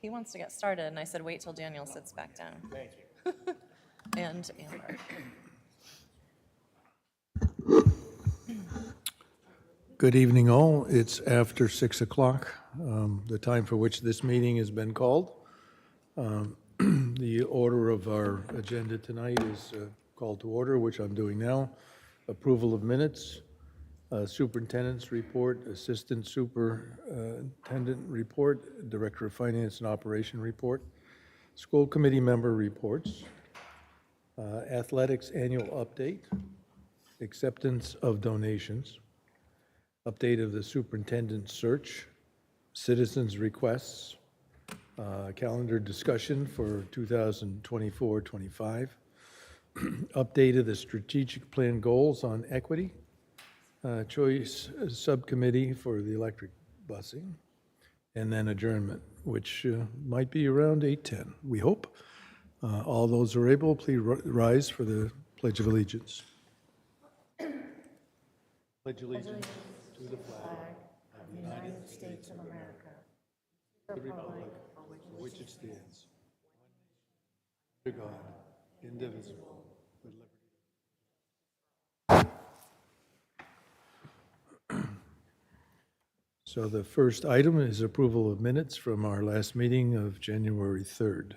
He wants to get started, and I said, wait till Daniel sits back down. Thank you. And Amber. Good evening, all. It's after 6 o'clock, the time for which this meeting has been called. The order of our agenda tonight is called to order, which I'm doing now. Approval of minutes, superintendent's report, assistant superintendent report, director of finance and operation report, school committee member reports, athletics annual update, acceptance of donations, update of the superintendent search, citizens' requests, calendar discussion for 2024-25, update of the strategic plan goals on equity, choice subcommittee for the electric busing, and then adjournment, which might be around 8:10, we hope. All those are able, please rise for the Pledge of Allegiance. Pledge allegiance to the flag of the United States of America, the republic for which it stands, under God, indivisible, with liberty. So the first item is approval of minutes from our last meeting of January 3rd.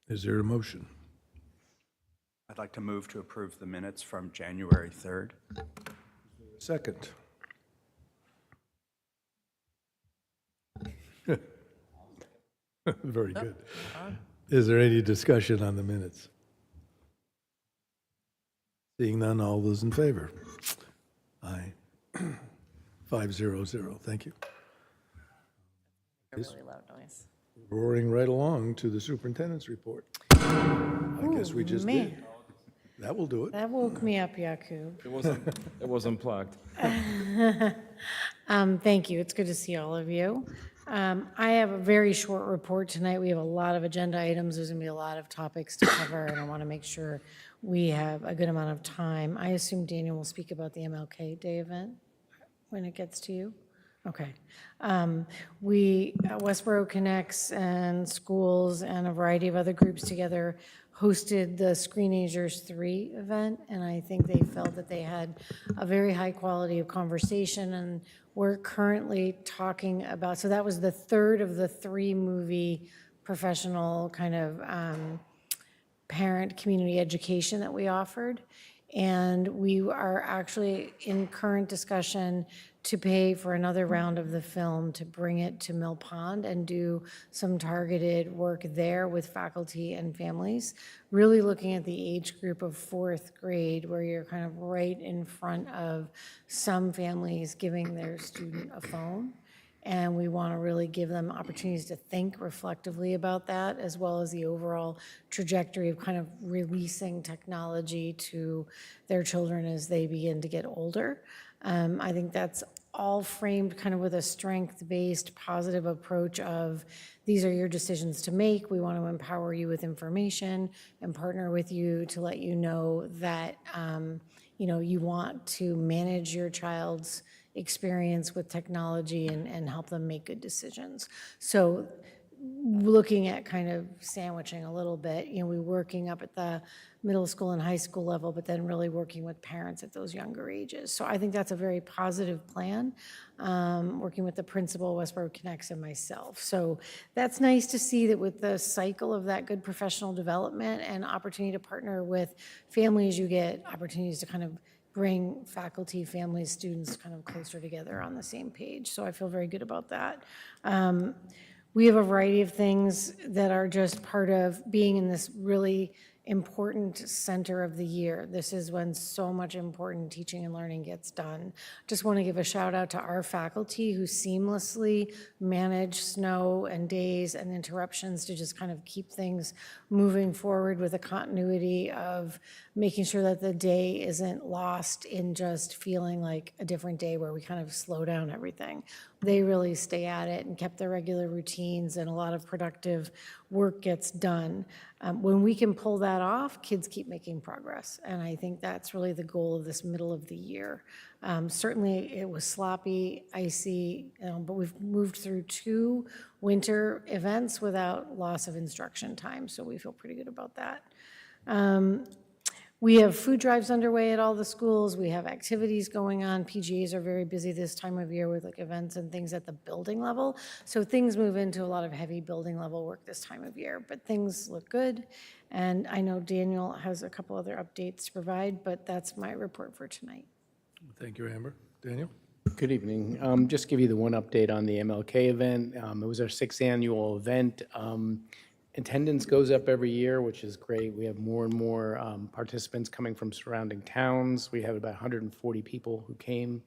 Is there a motion? I'd like to move to approve the minutes from January 3rd. Second. Very good. Is there any discussion on the minutes? Seeing none, all those in favor? Aye. 500. Thank you. A really loud noise. Roaring right along to the superintendent's report. I guess we just did. That will do it. That woke me up, Yakub. It was unplugged. Thank you. It's good to see all of you. I have a very short report tonight. We have a lot of agenda items. There's going to be a lot of topics to cover, and I want to make sure we have a good amount of time. I assume Daniel will speak about the MLK Day event when it gets to you. Okay. Westborough Connects and schools and a variety of other groups together hosted the Screenagers 3 event, and I think they felt that they had a very high quality of conversation, and we're currently talking about, so that was the third of the 3 movie professional kind of parent community education that we offered. And we are actually in current discussion to pay for another round of the film to bring it to Mill Pond and do some targeted work there with faculty and families, really looking at the age group of 4th grade, where you're kind of right in front of some families giving their student a phone. And we want to really give them opportunities to think reflectively about that, as well as the overall trajectory of kind of releasing technology to their children as they begin to get older. I think that's all framed kind of with a strength-based positive approach of these are your decisions to make. We want to empower you with information and partner with you to let you know that you want to manage your child's experience with technology and help them make good decisions. So looking at kind of sandwiching a little bit, we're working up at the middle school and high school level, but then really working with parents at those younger ages. So I think that's a very positive plan, working with the principal, Westborough Connects, and myself. So that's nice to see that with the cycle of that good professional development and opportunity to partner with families, you get opportunities to kind of bring faculty, families, students kind of closer together on the same page. So I feel very good about that. We have a variety of things that are just part of being in this really important center of the year. This is when so much important teaching and learning gets done. Just want to give a shout out to our faculty who seamlessly manage snow and days and interruptions to just kind of keep things moving forward with a continuity of making sure that the day isn't lost in just feeling like a different day where we kind of slow down everything. They really stay at it and kept their regular routines, and a lot of productive work gets done. When we can pull that off, kids keep making progress. And I think that's really the goal of this middle of the year. Certainly, it was sloppy, icy, but we've moved through 2 winter events without loss of instruction time, so we feel pretty good about that. We have food drives underway at all the schools. We have activities going on. PGAs are very busy this time of year with like events and things at the building level. So things move into a lot of heavy building level work this time of year, but things look good. And I know Daniel has a couple other updates to provide, but that's my report for tonight. Thank you, Amber. Daniel? Good evening. Just give you the one update on the MLK event. It was our 6th annual event. Attendance goes up every year, which is great. We have more and more participants coming from surrounding towns. We have about 140 people who came.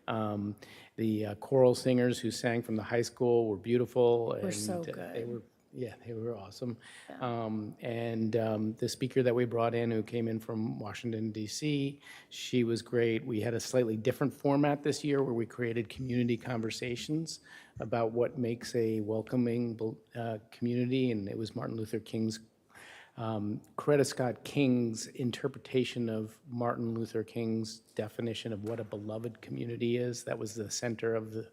The choral singers who sang from the high school were beautiful. We're so good. They were awesome. The speaker that we brought in, who came in from Washington, D.C., she was great. We had a slightly different format this year where we created community conversations about what makes a welcoming community, and it was Martin Luther King's, Coretta Scott King's interpretation of Martin Luther King's definition of what a beloved community is. That was the center of the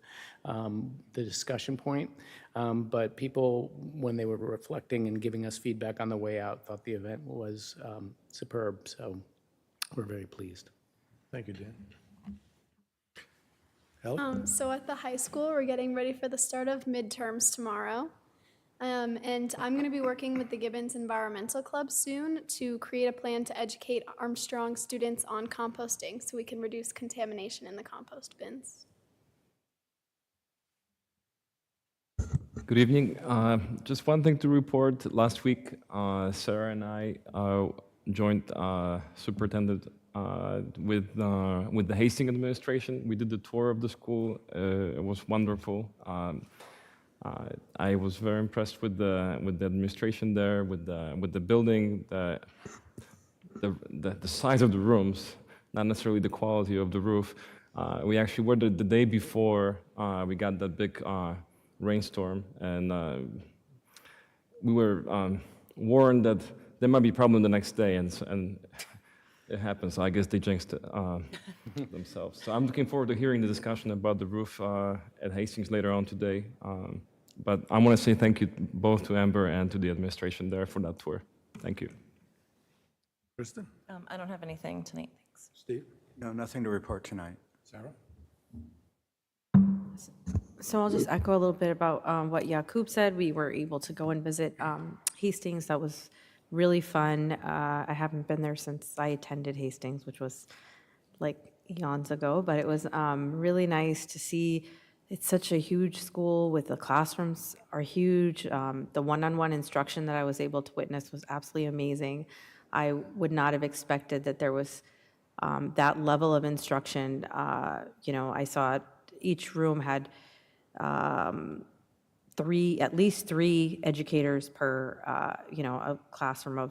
discussion point. But people, when they were reflecting and giving us feedback on the way out, thought the event was superb. So we're very pleased. Thank you, Dan. Ellie? So at the high school, we're getting ready for the start of midterms tomorrow. And I'm going to be working with the Gibbons Environmental Club soon to create a plan to educate Armstrong students on composting so we can reduce contamination in the compost bins. Good evening. Just one thing to report. Last week, Sarah and I joined Superintendent with the Hastings administration. We did the tour of the school. It was wonderful. I was very impressed with the administration there, with the building, the size of the rooms, not necessarily the quality of the roof. We actually were the day before we got that big rainstorm, and we were warned that there might be a problem the next day, and it happened. So I guess they jinxed it themselves. So I'm looking forward to hearing the discussion about the roof at Hastings later on today. But I want to say thank you both to Amber and to the administration there for that tour. Thank you. Kristen? I don't have anything tonight, thanks. Steve? No, nothing to report tonight. Sarah? So I'll just echo a little bit about what Yakub said. We were able to go and visit Hastings. That was really fun. I haven't been there since I attended Hastings, which was like eons ago, but it was really nice to see. It's such a huge school with the classrooms are huge. The one-on-one instruction that I was able to witness was absolutely amazing. I would not have expected that there was that level of instruction. I saw each room had at least three educators per, a classroom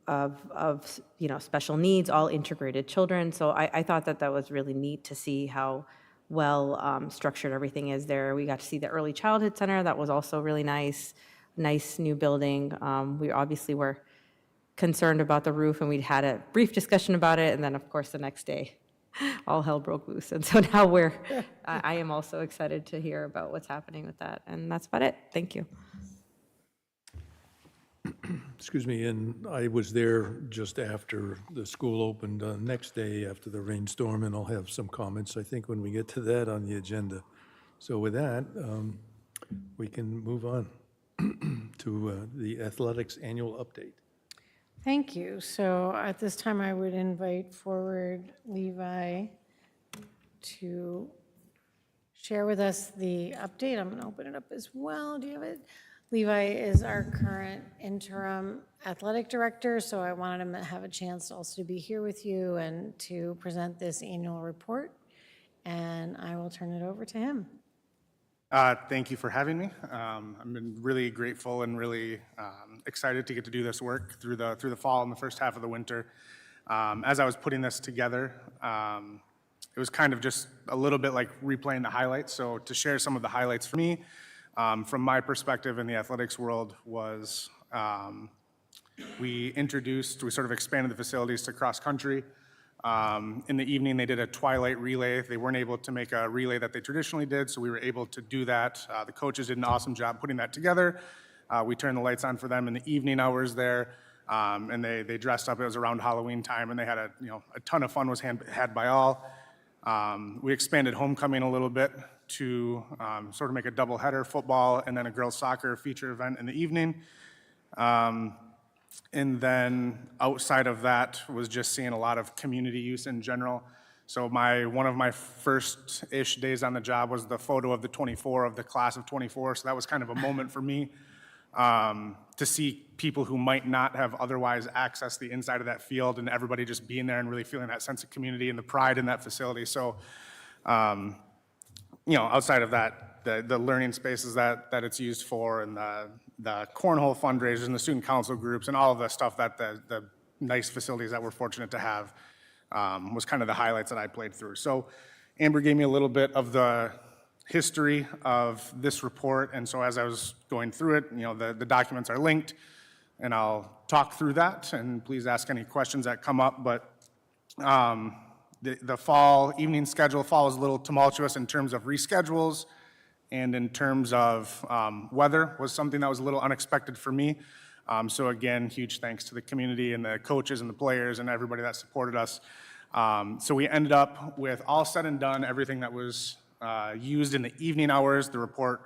of special needs, all integrated children. So I thought that was really neat to see how well structured everything is there. We got to see the early childhood center. That was also really nice new building. We obviously were concerned about the roof, and we'd had a brief discussion about it, and then of course the next day all hell broke loose. And so now I am also excited to hear about what's happening with that. And that's about it. Thank you. Excuse me, and I was there just after the school opened, next day after the rainstorm, and I'll have some comments, I think, when we get to that on the agenda. So with that, we can move on to the athletics annual update. Thank you. So at this time, I would invite forward Levi to share with us the update. I'm going to open it up as well. Do you have it? Levi is our current interim athletic director, so I wanted him to have a chance also to be here with you and to present this annual report. And I will turn it over to him. Thank you for having me. I've been really grateful and really excited to get to do this work through the fall and the first half of the winter. As I was putting this together, it was kind of just a little bit like replaying the highlights. So to share some of the highlights for me, from my perspective in the athletics world, was we sort of expanded the facilities to cross-country. In the evening, they did a twilight relay. They weren't able to make a relay that they traditionally did, so we were able to do that. The coaches did an awesome job putting that together. We turned the lights on for them in the evening hours there, and they dressed up. It was around Halloween time, and they had a ton of fun was had by all. We expanded homecoming a little bit to sort of make a doubleheader, football and then a girls soccer feature event in the evening. And then outside of that was just seeing a lot of community use in general. So one of my first-ish days on the job was the photo of the 24, of the class of 24. So that was kind of a moment for me to see people who might not have otherwise accessed the inside of that field, and everybody just being there and really feeling that sense of community and the pride in that facility. So, outside of that, the learning spaces that it's used for, and the cornhole fundraisers and the student council groups and all of the stuff that the nice facilities that we're fortunate to have was kind of the highlights that I played through. So Amber gave me a little bit of the history of this report, and so as I was going through it, the documents are linked, and I'll talk through that, and please ask any questions that come up. But the fall evening schedule is a little tumultuous in terms of reschedules, and in terms of weather was something that was a little unexpected for me. So again, huge thanks to the community and the coaches and the players and everybody that supported us. So we ended up with, all said and done, everything that was used in the evening hours. The report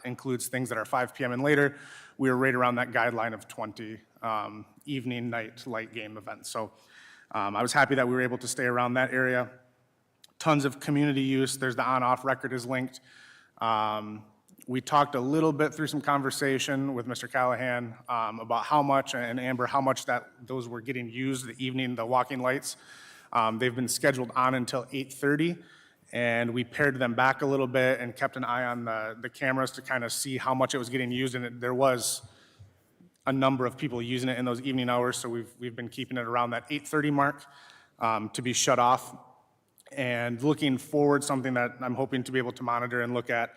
includes things that are 5 p.m. and later. We were right around that guideline of 20 evening, night, light game events. So I was happy that we were able to stay around that area. Tons of community use. There's the on-off record is linked. We talked a little bit through some conversation with Mr. Callahan about how much, and Amber, how much those were getting used, the evening, the walking lights. They've been scheduled on until 8:30, and we pared them back a little bit and kept an eye on the cameras to kind of see how much it was getting used, and there was a number of people using it in those evening hours, so we've been keeping it around that 8:30 mark to be shut off. And looking forward, something that I'm hoping to be able to monitor and look at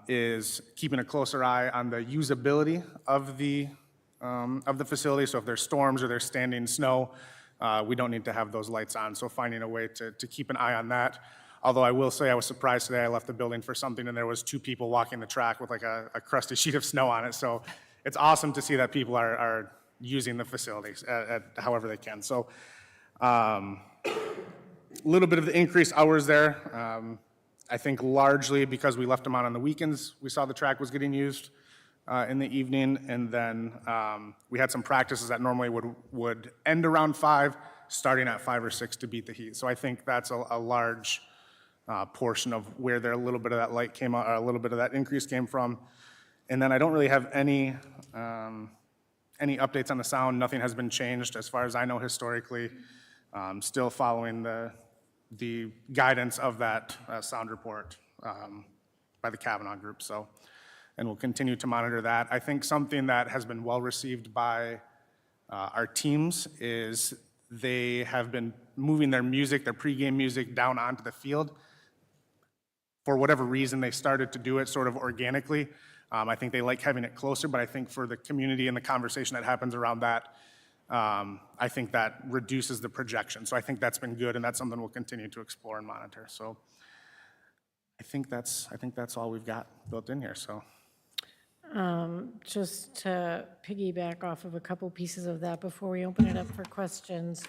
is keeping a closer eye on the usability of the facility. So if there's storms or there's standing snow, we don't need to have those lights on. So finding a way to keep an eye on that. Although I will say I was surprised today. I left the building for something and there was 2 people walking the track with like a crusty sheet of snow on it. So it's awesome to see that people are using the facilities at however they can. So a little bit of the increased hours there. I think largely because we left them on the weekends, we saw the track was getting used in the evening, and then we had some practices that normally would end around 5, starting at 5 or 6 to beat the heat. So I think that's a large portion of where a little bit of that light came out, or a little bit of that increase came from. And then I don't really have any updates on the sound. Nothing has been changed as far as I know historically. Still following the guidance of that sound report by the Kavanaugh Group. So, and we'll continue to monitor that. I think something that has been well received by our teams is they have been moving their music, their pregame music, down onto the field. For whatever reason, they started to do it sort of organically. I think they like having it closer, but I think for the community and the conversation that happens around that, I think that reduces the projection. So I think that's been good, and that's something we'll continue to explore and monitor. So I think that's all we've got built in here. So just to piggyback off of a couple pieces of that before we open it up for questions,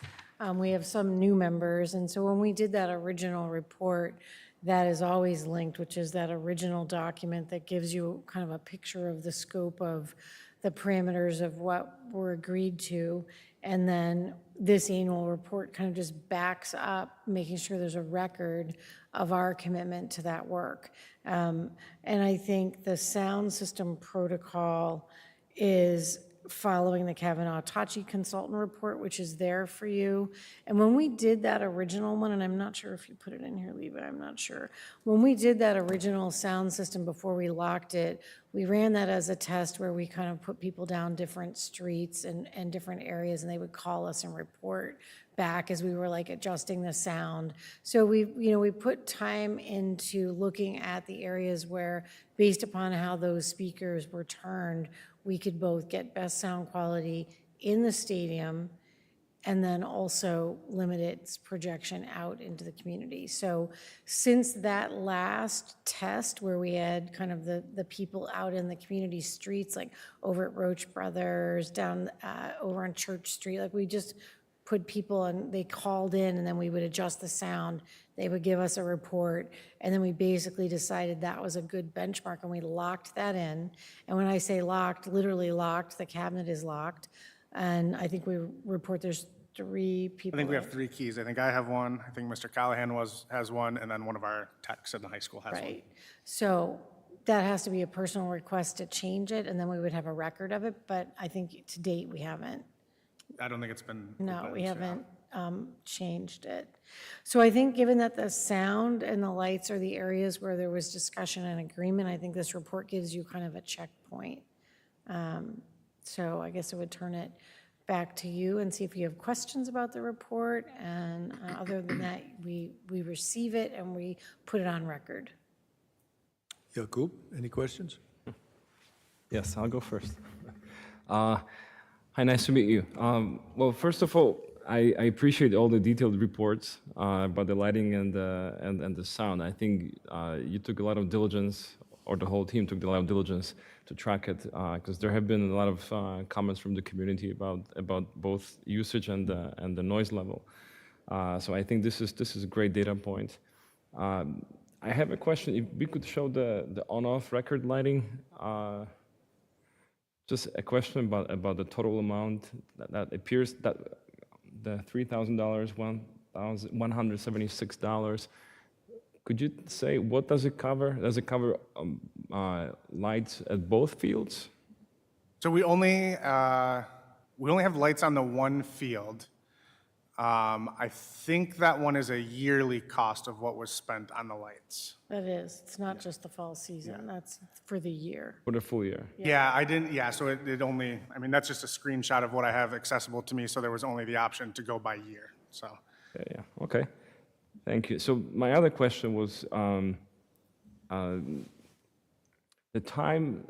we have some new members, and so when we did that original report, that is always linked, which is that original document that gives you kind of a picture of the scope of the parameters of what were agreed to. And then this annual report kind of just backs up, making sure there's a record of our commitment to that work. And I think the sound system protocol is following the Kavanaugh-Tachi consultant report, which is there for you. And when we did that original one, and I'm not sure if you put it in here, Lee, but I'm not sure. When we did that original sound system before we locked it, we ran that as a test where we kind of put people down different streets and different areas, and they would call us and report back as we were like adjusting the sound. So we put time into looking at the areas where, based upon how those speakers were turned, we could both get best sound quality in the stadium and then also limit its projection out into the community. So since that last test where we had kind of the people out in the community streets, like over at Roach Brothers, down over on Church Street, like we just put people and they called in and then we would adjust the sound. They would give us a report and then we basically decided that was a good benchmark and we locked that in. And when I say locked, literally locked, the cabinet is locked. And I think we report there's 3 people. I think we have 3 keys. I think I have one, I think Mr. Callahan has one, and then one of our techs in the high school has one. Right. So that has to be a personal request to change it, and then we would have a record of it, but I think to date, we haven't. I don't think it's been. No, we haven't changed it. So I think given that the sound and the lights are the areas where there was discussion and agreement, I think this report gives you kind of a checkpoint. So I guess I would turn it back to you and see if you have questions about the report. And other than that, we receive it and we put it on record. Jakub, any questions? Yes, I'll go first. Hi, nice to meet you. Well, first of all, I appreciate all the detailed reports about the lighting and the sound. I think you took a lot of diligence, or the whole team took a lot of diligence to track it, because there have been a lot of comments from the community about both usage and the noise level. So I think this is a great data point. I have a question. If we could show the on-off record lighting. Just a question about the total amount that appears that the $3,000, $1,176. Could you say what does it cover? Does it cover lights at both fields? So we only have lights on the one field. I think that one is a yearly cost of what was spent on the lights. That is, it's not just the fall season, that's for the year. For the full year? Yeah, I didn't, yeah, so it only, I mean, that's just a screenshot of what I have accessible to me, so there was only the option to go by year, so. Yeah, okay. Thank you. So my other question was the time,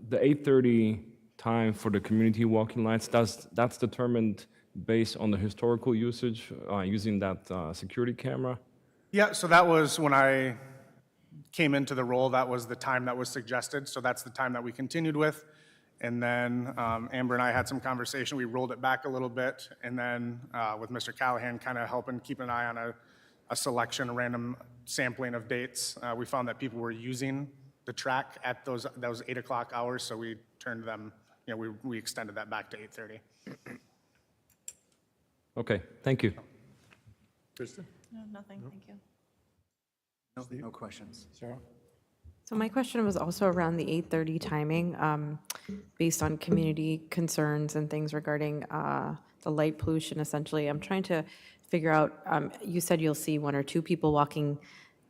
the 8:30 time for the community walking lights, that's determined based on the historical usage using that security camera? Yeah, so that was when I came into the role, that was the time that was suggested, so that's the time that we continued with. And then Amber and I had some conversation, we rolled it back a little bit, and then with Mr. Callahan kind of helping keep an eye on a selection, a random sampling of dates, we found that people were using the track at those 8 o'clock hours, so we turned them, you know, we extended that back to 8:30. Okay, thank you. Kristen? No, nothing, thank you. No questions. Sarah? So my question was also around the 8:30 timing, based on community concerns and things regarding the light pollution, essentially. I'm trying to figure out, you said you'll see 1 or 2 people walking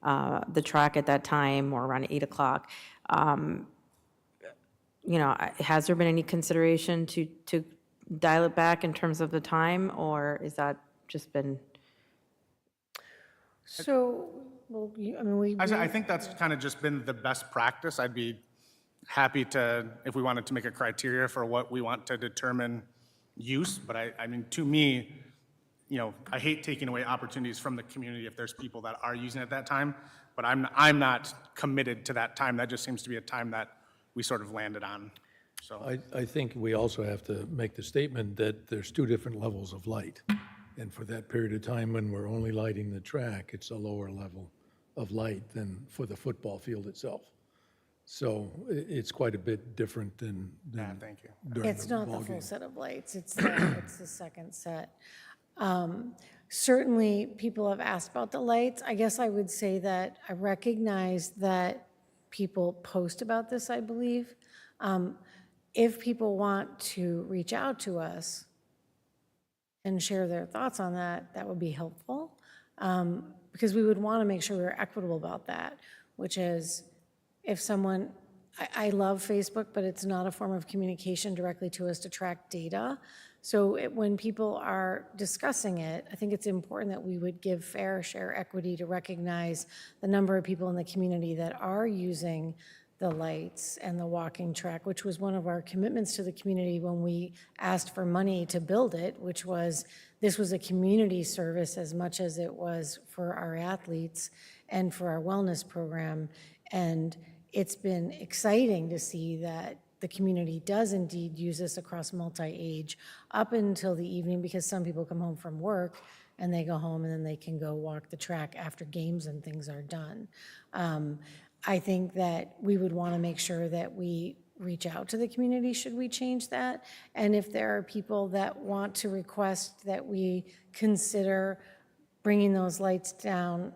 the track at that time or around 8 o'clock. You know, has there been any consideration to dial it back in terms of the time, or is that just been? So, well, I mean, I think that's kind of just been the best practice. I'd be happy to, if we wanted to make a criteria for what we want to determine use, but I mean, to me, you know, I hate taking away opportunities from the community if there's people that are using it at that time, but I'm not committed to that time. That just seems to be a time that we sort of landed on, so. I think we also have to make the statement that there's 2 different levels of light. And for that period of time when we're only lighting the track, it's a lower level of light than for the football field itself. So it's quite a bit different than Yeah, thank you. during it's the not the ball full game. set of lights, it's the second set. Certainly, people have asked about the lights. I guess I would say that I recognize that people post about this, I believe. If people want to reach out to us and share their thoughts on that, that would be helpful. Because we would want to make sure we're equitable about that, which is if someone, I love Facebook, but it's not a form of communication directly to us to track data. So when people are discussing it, I think it's important that we would give fair share equity to recognize the number of people in the community that are using the lights and the walking track, which was one of our commitments to the community when we asked for money to build it, which was, this was a community service as much as it was for our athletes and for our wellness program. And it's been exciting to see that the community does indeed use this across multi-age up until the evening, because some people come home from work and they go home and then they can go walk the track after games and things are done. I think that we would want to make sure that we reach out to the community should we change that. And if there are people that want to request that we consider bringing those lights down,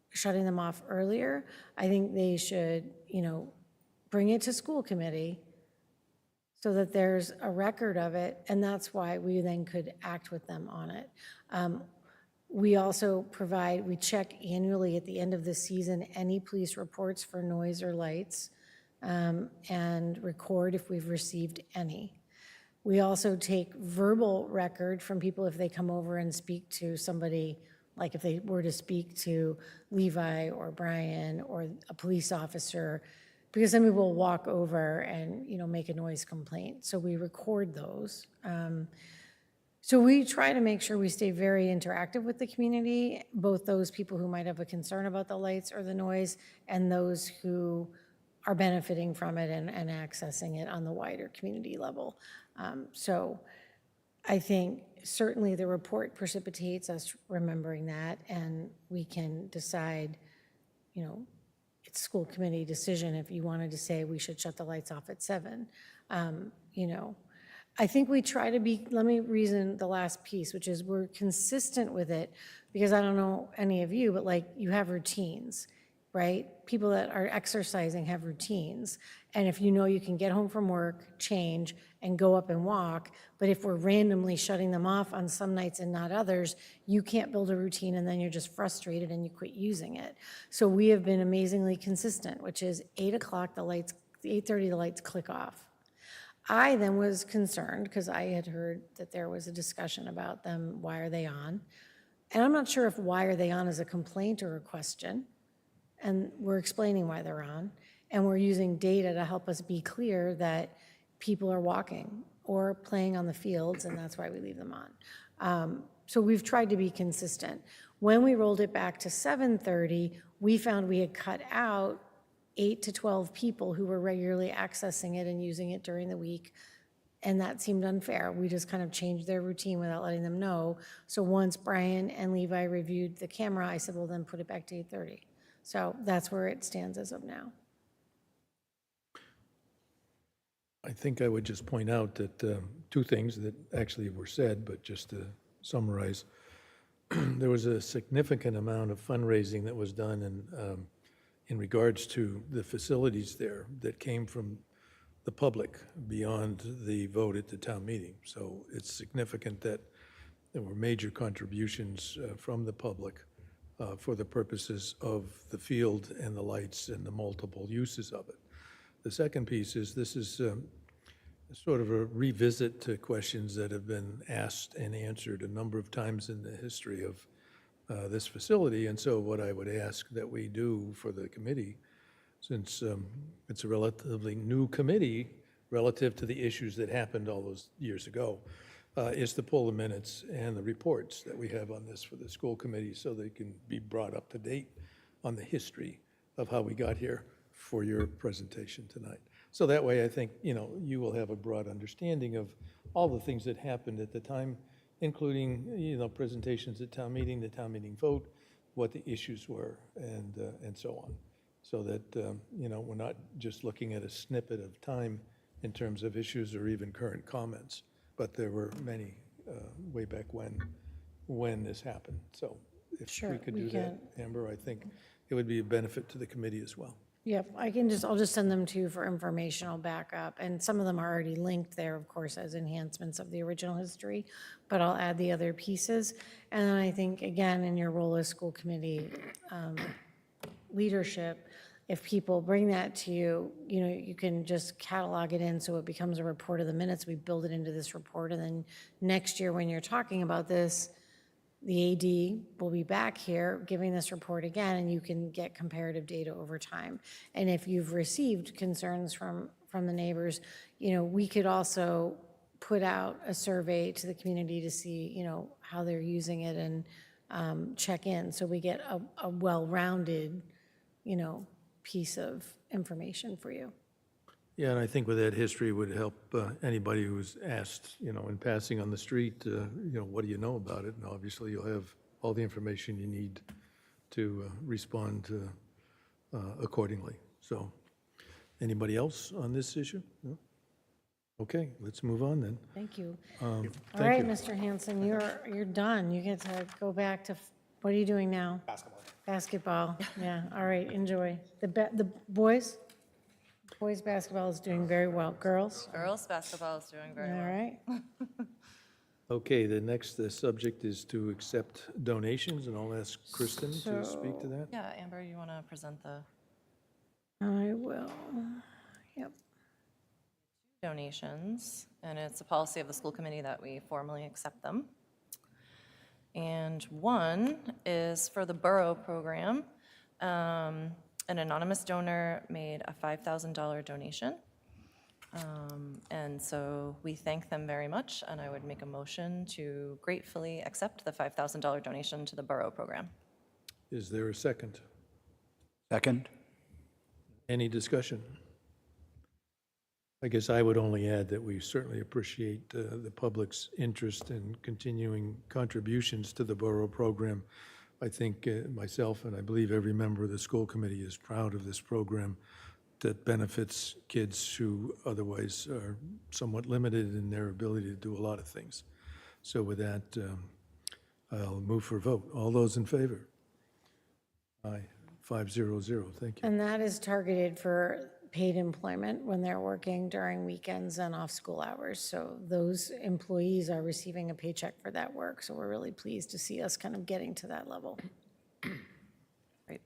shutting them off earlier, I think they should, bring it to school committee so that there's a record of it, and that's why we then could act with them on it. We also we check annually at the end of the season any police reports for noise or lights, and record if we've received any. We also take verbal record from people if they come over and speak to somebody, like if they were to speak to Levi or Brian or a police officer, because some people will walk over and, make a noise complaint. So we record those. So we try to make sure we stay very interactive with the community, both those people who might have a concern about the lights or the noise and those who are benefiting from it and accessing it on the wider community level. So I think certainly the report precipitates us remembering that, and we can decide, it's school committee decision if you wanted to say we should shut the lights off at 7. I think we try to be, let me reason the last piece, which is we're consistent with it, because I don't know any of you, but you have routines, right? People that are exercising have routines. And if you can get home from work, change, and go up and walk, but if we're randomly shutting them off on some nights and not others, you can't build a routine and then you're just frustrated and you quit using it. So we have been amazingly consistent, which is 8 o'clock, 8:30, the lights click off. I then was concerned because I had heard that there was a discussion about them, why are they on? And I'm not sure if why are they on is a complaint or a question. And we're explaining why they're on. And we're using data to help us be clear that people are walking or playing on the fields, and that's why we leave them on. So we've tried to be consistent. When we rolled it back to 7:30, we found we had cut out 8 to 12 people who were regularly accessing it and using it during the week, and that seemed unfair. We just kind of changed their routine without letting them know. So once Brian and Levi reviewed the camera, I said, well, then put it back to 8:30. So that's where it stands as of now. I think I would just point out that two things that actually were said, but just to summarize, there was a significant amount of fundraising that was done in regards to the facilities there that came from the public beyond the vote at the town meeting. So it's significant that there were major contributions from the public for the purposes of the field and the lights and the multiple uses of it. The second piece is this is sort of a revisit to questions that have been asked and answered a number of times in the history of this facility. And so what I would ask that we do for the committee, since it's a relatively new committee relative to the issues that happened all those years ago, is to pull the minutes and the reports that we have on this for the school committee so they can be brought up to date on the history of how we got here for your presentation tonight. So that way, I think, you will have a broad understanding of all the things that happened at the time, including, presentations at town meeting, the town meeting vote, what the issues were, and so on. So that, we're not just looking at a snippet of time in terms of issues or even current comments, but there were many way back when this happened. So if Sure, we could we do that, Amber, I think it would be a benefit to the committee as well. Yep, I'll just send them to you for informational backup. And some of them are already linked there, of course, as enhancements of the original history, but I'll add the other pieces. And then I think, again, in your role as school committee leadership, if people bring that to you, you can just catalog it in so it becomes a report of the minutes. We build it into this report, and then next year when you're talking about this, the AD will be back here giving this report again, and you can get comparative data over time. And if you've received concerns from the neighbors, we could also put out a survey to the community to see, how they're using it and check in. So we get a well-rounded, piece of information for you. Yeah, and I think with that history would help anybody who's asked, in passing on the street, what do you know about it? And obviously you'll have all the information you need to respond accordingly. So, anybody else on this issue? No? Okay, let's move on then. Thank you. Thank All right, you. Mr. Hanson, you're done. You get to go back to, what are you doing now? Basketball. Basketball, yeah, all right, enjoy. The boys? Boys basketball is doing very well. Girls? Girls basketball is doing very All well. right. Okay, the next subject is to accept donations, and I'll ask Kristen to speak to that. Yeah, Amber, you want to present the I will, yep. donations? And it's a policy of the school committee that we formally accept them. And one is for the borough program. An anonymous donor made a $5,000 donation. And so we thank them very much, and I would make a motion to gratefully accept the $5,000 donation to the borough program. Is there a second? Second? Any discussion? I guess I would only add that we certainly appreciate the public's interest in continuing contributions to the borough program. I think myself and I believe every member of the school committee is proud of this program that benefits kids who otherwise are somewhat limited in their ability to do a lot of things. So with that, I'll move for a vote. All those in favor? Aye, 500, thank you. And that is targeted for paid employment when they're working during weekends and off-school hours. So those employees are receiving a paycheck for that work. So we're really pleased to see us kind of getting to that level. Great.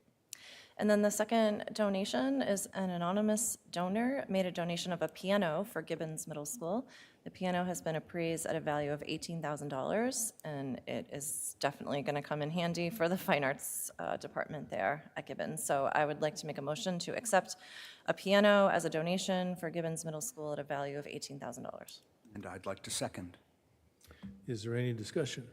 And then the second donation is an anonymous donor made a donation of a piano for Gibbons Middle School. The piano has been appraised at a value of $18,000, and it is definitely going to come in handy for the fine arts department there at Gibbons. So I would like to make a motion to accept a piano as a donation for Gibbons Middle School at a value of $18,000. And I'd like to second. Is there any discussion?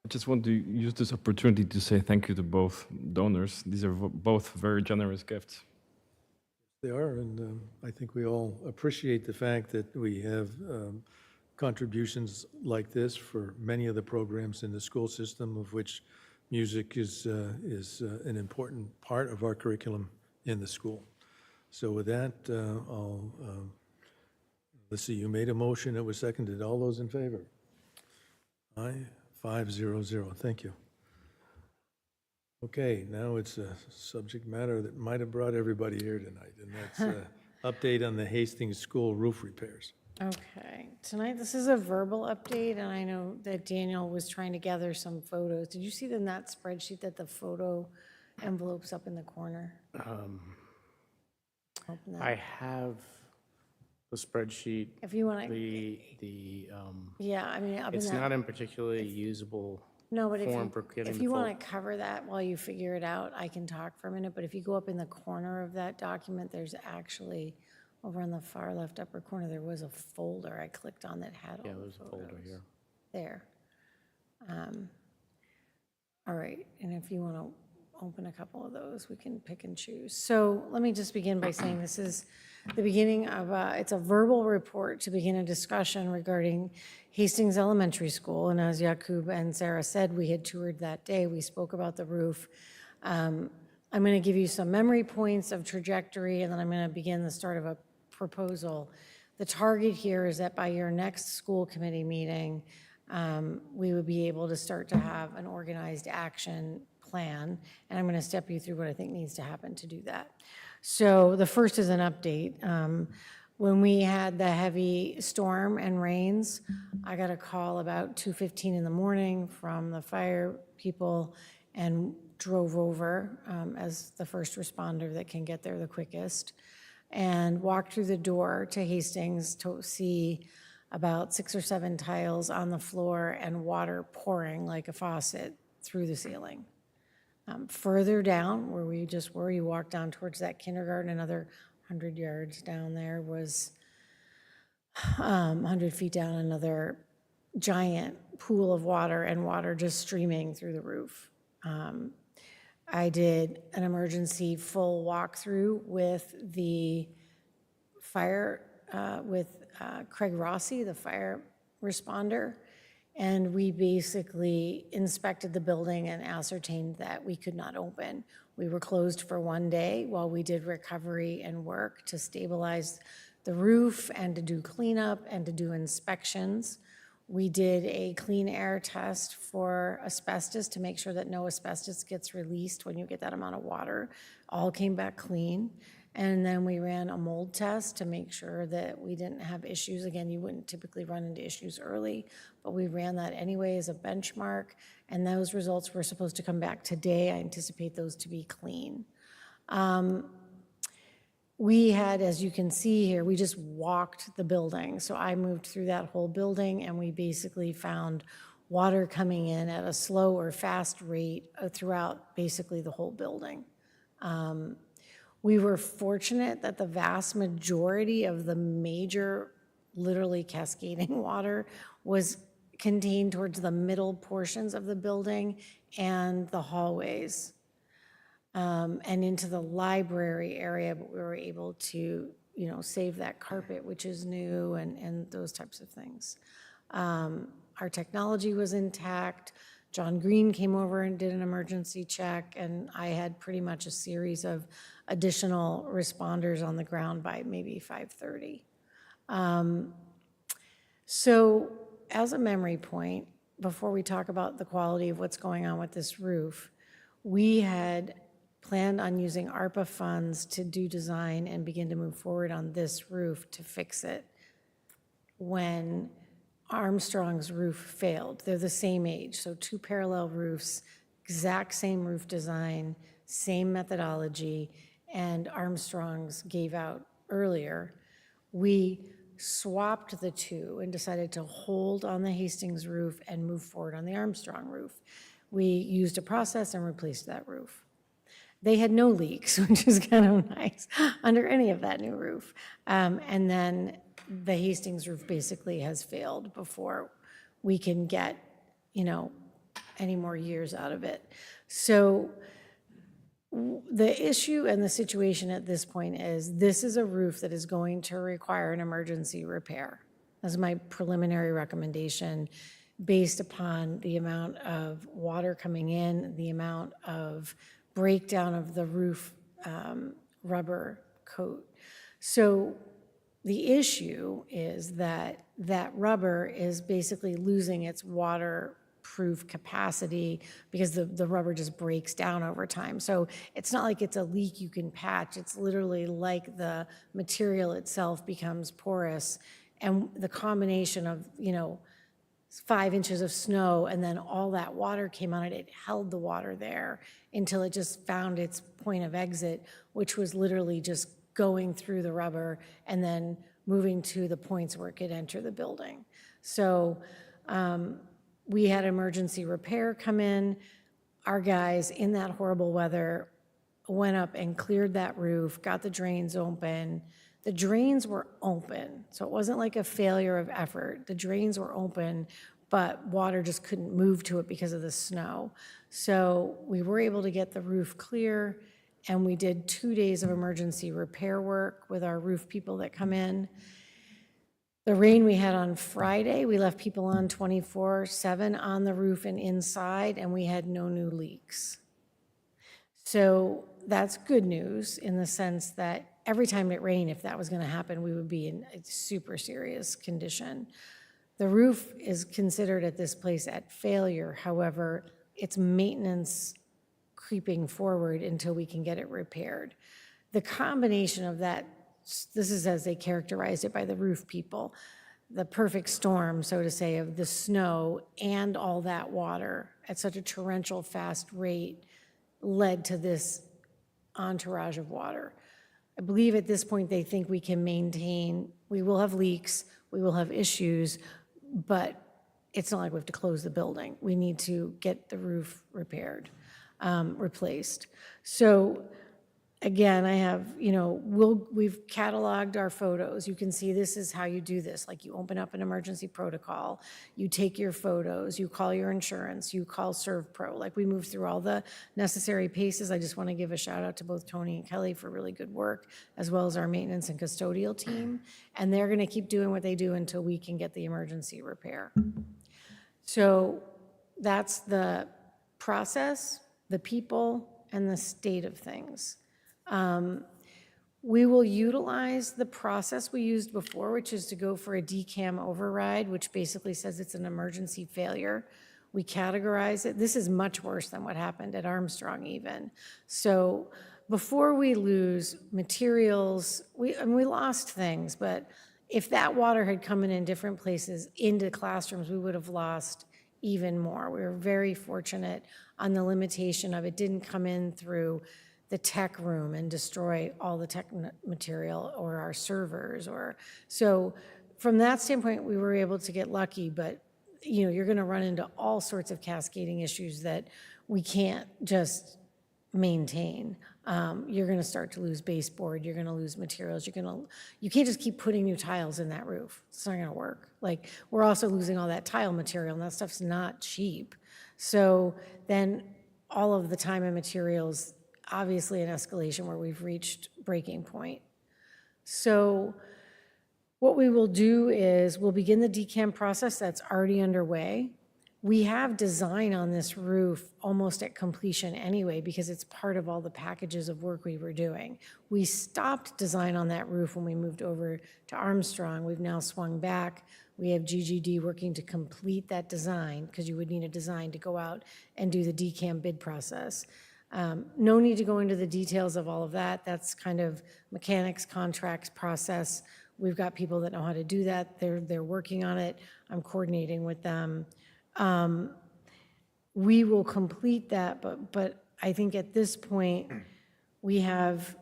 I just want to use this opportunity to say thank you to both donors. These are both very generous gifts. They are, and I think we all appreciate the fact that we have contributions like this for many of the programs in the school system, of which music is an important part of our curriculum in the school. So with that, let's see, you made a motion, it was seconded. All those in favor? Aye, 500, thank you. Okay, now it's a subject matter that might have brought everybody here tonight, and that's update on the Hastings School roof repairs. Okay, tonight this is a verbal update, and I know that Daniel was trying to gather some photos. Did you see in that spreadsheet that the photo envelope's up in the corner? Open that. I have the spreadsheet, If you want to, yeah, I mean, up in it's that. not in particularly usable No, but form for getting if the you full. want to cover that while you figure it out, I can talk for a minute. But if you go up in the corner of that document, there's actually, over on the far left upper corner, there was a folder I clicked on that had all Yeah, the there's a folder photos here. there. All right, and if you want to open a couple of those, we can pick and choose. So let me just begin by saying this is the beginning of it's a verbal report to begin a discussion regarding Hastings Elementary School. And as Yakub and Sarah said, we had toured that day. We spoke about the roof. I'm going to give you some memory points of trajectory, and then I'm going to begin the start of a proposal. The target here is that by your next school committee meeting, we would be able to start to have an organized action plan, and I'm going to step you through what I think needs to happen to do that. So the first is an update. When we had the heavy storm and rains, I got a call about 2:15 in the morning from the fire people and drove over as the first responder that can get there the quickest, and walked through the door to Hastings to see about 6 or 7 tiles on the floor and water pouring like a faucet through the ceiling. Further down, where we just were, you walk down towards that kindergarten, another 100 yards down there was 100 feet down, another giant pool of water and water just streaming through the roof. I did an emergency full walkthrough with the fire, with Craig Rossi, the fire responder, and we basically inspected the building and ascertained that we could not open. We were closed for 1 day while we did recovery and work to stabilize the roof and to do cleanup and to do inspections. We did a clean air test for asbestos to make sure that no asbestos gets released when you get that amount of water. All came back clean. And then we ran a mold test to make sure that we didn't have issues. Again, you wouldn't typically run into issues early, but we ran that anyway as a benchmark. And those results were supposed to come back today. I anticipate those to be clean. We had, as you can see here, we just walked the building. So I moved through that whole building and we basically found water coming in at a slow or fast rate throughout basically the whole building. We were fortunate that the vast majority of the major, literally cascading water was contained towards the middle portions of the building and the hallways. And into the library area, but we were able to, save that carpet, which is new, and those types of things. Our technology was intact. John Green came over and did an emergency check, and I had pretty much a series of additional responders on the ground by maybe 5:30. So as a memory point, before we talk about the quality of what's going on with this roof, we had planned on using ARPA funds to do design and begin to move forward on this roof to fix it when Armstrong's roof failed. They're the same age, so 2 parallel roofs, exact same roof design, same methodology, and Armstrong's gave out earlier. We swapped the two and decided to hold on the Hastings roof and move forward on the Armstrong roof. We used a process and replaced that roof. They had no leaks, which is kind of nice, under any of that new roof. And then the Hastings roof basically has failed before we can get, any more years out of it. So the issue and the situation at this point is this is a roof that is going to require an emergency repair. That's my preliminary recommendation based upon the amount of water coming in, the amount of breakdown of the roof rubber coat. So the issue is that that rubber is basically losing its waterproof capacity because the rubber just breaks down over time. So it's not like it's a leak you can patch. It's literally like the material itself becomes porous, and the combination of, 5 inches of snow and then all that water came on it, it held the water there until it just found its point of exit, which was literally just going through the rubber and then moving to the points where it could enter the building. So we had emergency repair come in. Our guys in that horrible weather went up and cleared that roof, got the drains open. The drains were open, so it wasn't like a failure of effort. The drains were open, but water just couldn't move to it because of the snow. So we were able to get the roof clear, and we did 2 days of emergency repair work with our roof people that come in. The rain we had on Friday, we left people on 24/7 on the roof and inside, and we had no new leaks. So that's good news in the sense that every time it rained, if that was going to happen, we would be in a super serious condition. The roof is considered at this place at failure. However, it's maintenance creeping forward until we can get it repaired. The combination of that, this is as they characterized it by the roof people, the perfect storm, so to say, of the snow and all that water at such a torrential fast rate led to this entourage of water. I believe at this point they think we can maintain, we will have leaks, we will have issues, but it's not like we have to close the building. We need to get the roof repaired, replaced. So again, I have, we've cataloged our photos. You can see this is how you do this. Like you open up an emergency protocol, you take your photos, you call your insurance, you call ServPro. Like we move through all the necessary paces. I just want to give a shout out to both Tony and Kelly for really good work, as well as our maintenance and custodial team. And they're going to keep doing what they do until we can get the emergency repair. So that's the process, the people, and the state of things. We will utilize the process we used before, which is to go for a DCAM override, which basically says it's an emergency failure. We categorize it. This is much worse than what happened at Armstrong even. So before we lose materials, we lost things, but if that water had come in different places into classrooms, we would have lost even more. We were very fortunate on the limitation of it didn't come in through the tech room and destroy all the tech material or our servers. So from that standpoint, we were able to get lucky, but you're going to run into all sorts of cascading issues that we can't just maintain. You're going to start to lose baseboard. You're going to lose materials. You can't just keep putting new tiles in that roof. It's not going to work. Like we're also losing all that tile material, and that stuff's not cheap. So then all of the time and materials, obviously an escalation where we've reached breaking point. So what we will do is we'll begin the DCAM process that's already underway. We have design on this roof almost at completion anyway because it's part of all the packages of work we were doing. We stopped design on that roof when we moved over to Armstrong. We've now swung back. We have GGD working to complete that design because you would need a design to go out and do the DCAM bid process. No need to go into the details of all of that. That's kind of mechanics, contracts, process. We've got people that know how to do that. They're working on it. I'm coordinating with them. We will complete that, but I think at this point, we have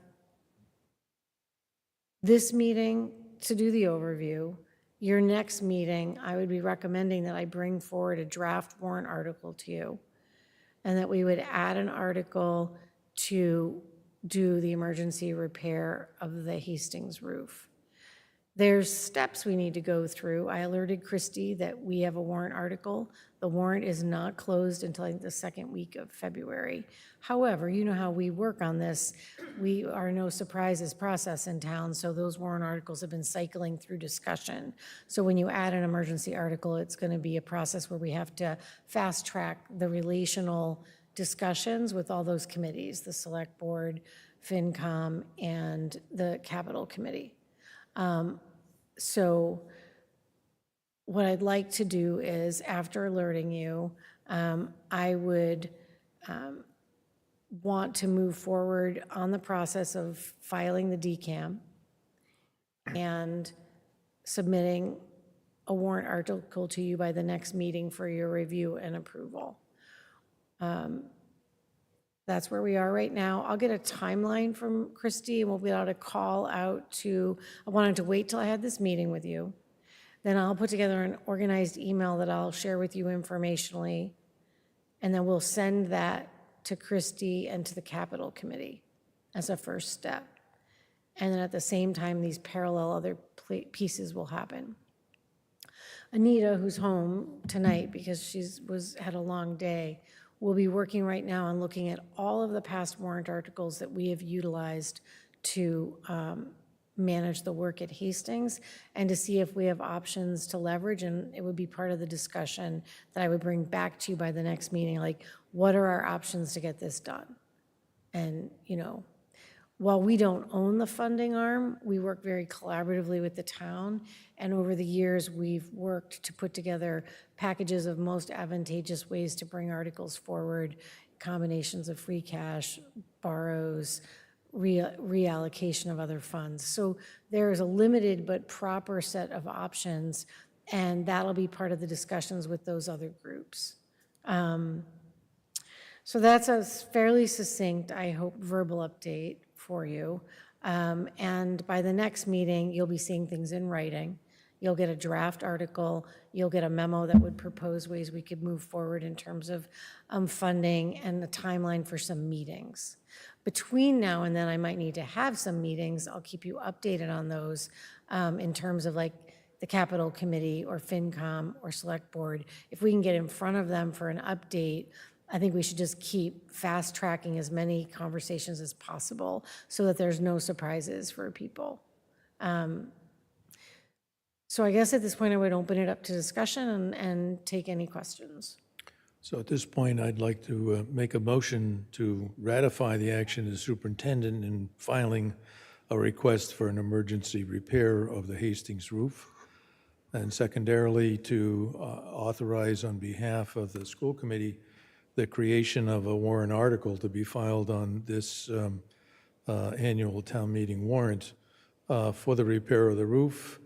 this meeting to do the overview. Your next meeting, I would be recommending that I bring forward a draft warrant article to you, and that we would add an article to do the emergency repair of the Hastings roof. There's steps we need to go through. I alerted Christy that we have a warrant article. The warrant is not closed until I think the second week of February. However, you know how we work on this. We are no surprises process in town, so those warrant articles have been cycling through discussion. So when you add an emergency article, it's going to be a process where we have to fast track the relational discussions with all those committees, the Select Board, FinCom, and the Capital Committee. So what I'd like to do is, after alerting you, I would want to move forward on the process of filing the DCAM and submitting a warrant article to you by the next meeting for your review and approval. That's where we are right now. I'll get a timeline from Christy, and we'll be able to call out to, I wanted to wait till I had this meeting with you. Then I'll put together an organized email that I'll share with you informationally, and then we'll send that to Christy and to the Capital Committee as a first step. And then at the same time, these parallel other pieces will happen. Anita, who's home tonight because she's had a long day, will be working right now on looking at all of the past warrant articles that we have utilized to manage the work at Hastings and to see if we have options to leverage. And it would be part of the discussion that I would bring back to you by the next meeting, like, what are our options to get this done? And, while we don't own the funding arm, we work very collaboratively with the town. And over the years, we've worked to put together packages of most advantageous ways to bring articles forward, combinations of free cash, borrows, reallocation of other funds. So there's a limited but proper set of options, and that'll be part of the discussions with those other groups. So that's a fairly succinct, I hope, verbal update for you. And by the next meeting, you'll be seeing things in writing. You'll get a draft article, you'll get a memo that would propose ways we could move forward in terms of funding and the timeline for some meetings. Between now and then, I might need to have some meetings. I'll keep you updated on those in terms of like the Capital Committee or FinCom or Select Board. If we can get in front of them for an update, I think we should just keep fast tracking as many conversations as possible so that there's no surprises for people. So I guess at this point, I would open it up to discussion and take any questions. So at this point, I'd like to make a motion to ratify the action of the superintendent in filing a request for an emergency repair of the Hastings roof, and secondarily to authorize on behalf of the school committee the creation of a warrant article to be filed on this annual town meeting warrant for the repair of the roof,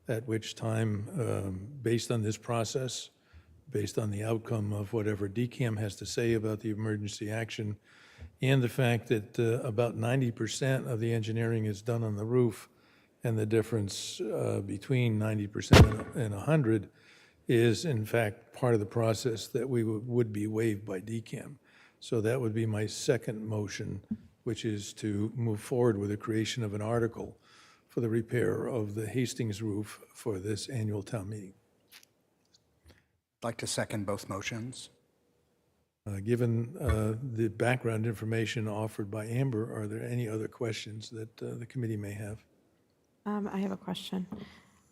at which time, based on this process, based on the outcome of whatever DCAM has to say about the emergency action, and the fact that about 90% of the engineering is done on the roof, and the difference between 90% and 100 is in fact part of the process that we would be waived by DCAM. So that would be my second motion, which is to move forward with the creation of an article for the repair of the Hastings roof for this annual town meeting. I'd like to second both motions. Given the background information offered by Amber, are there any other questions that the committee may have? I have a question.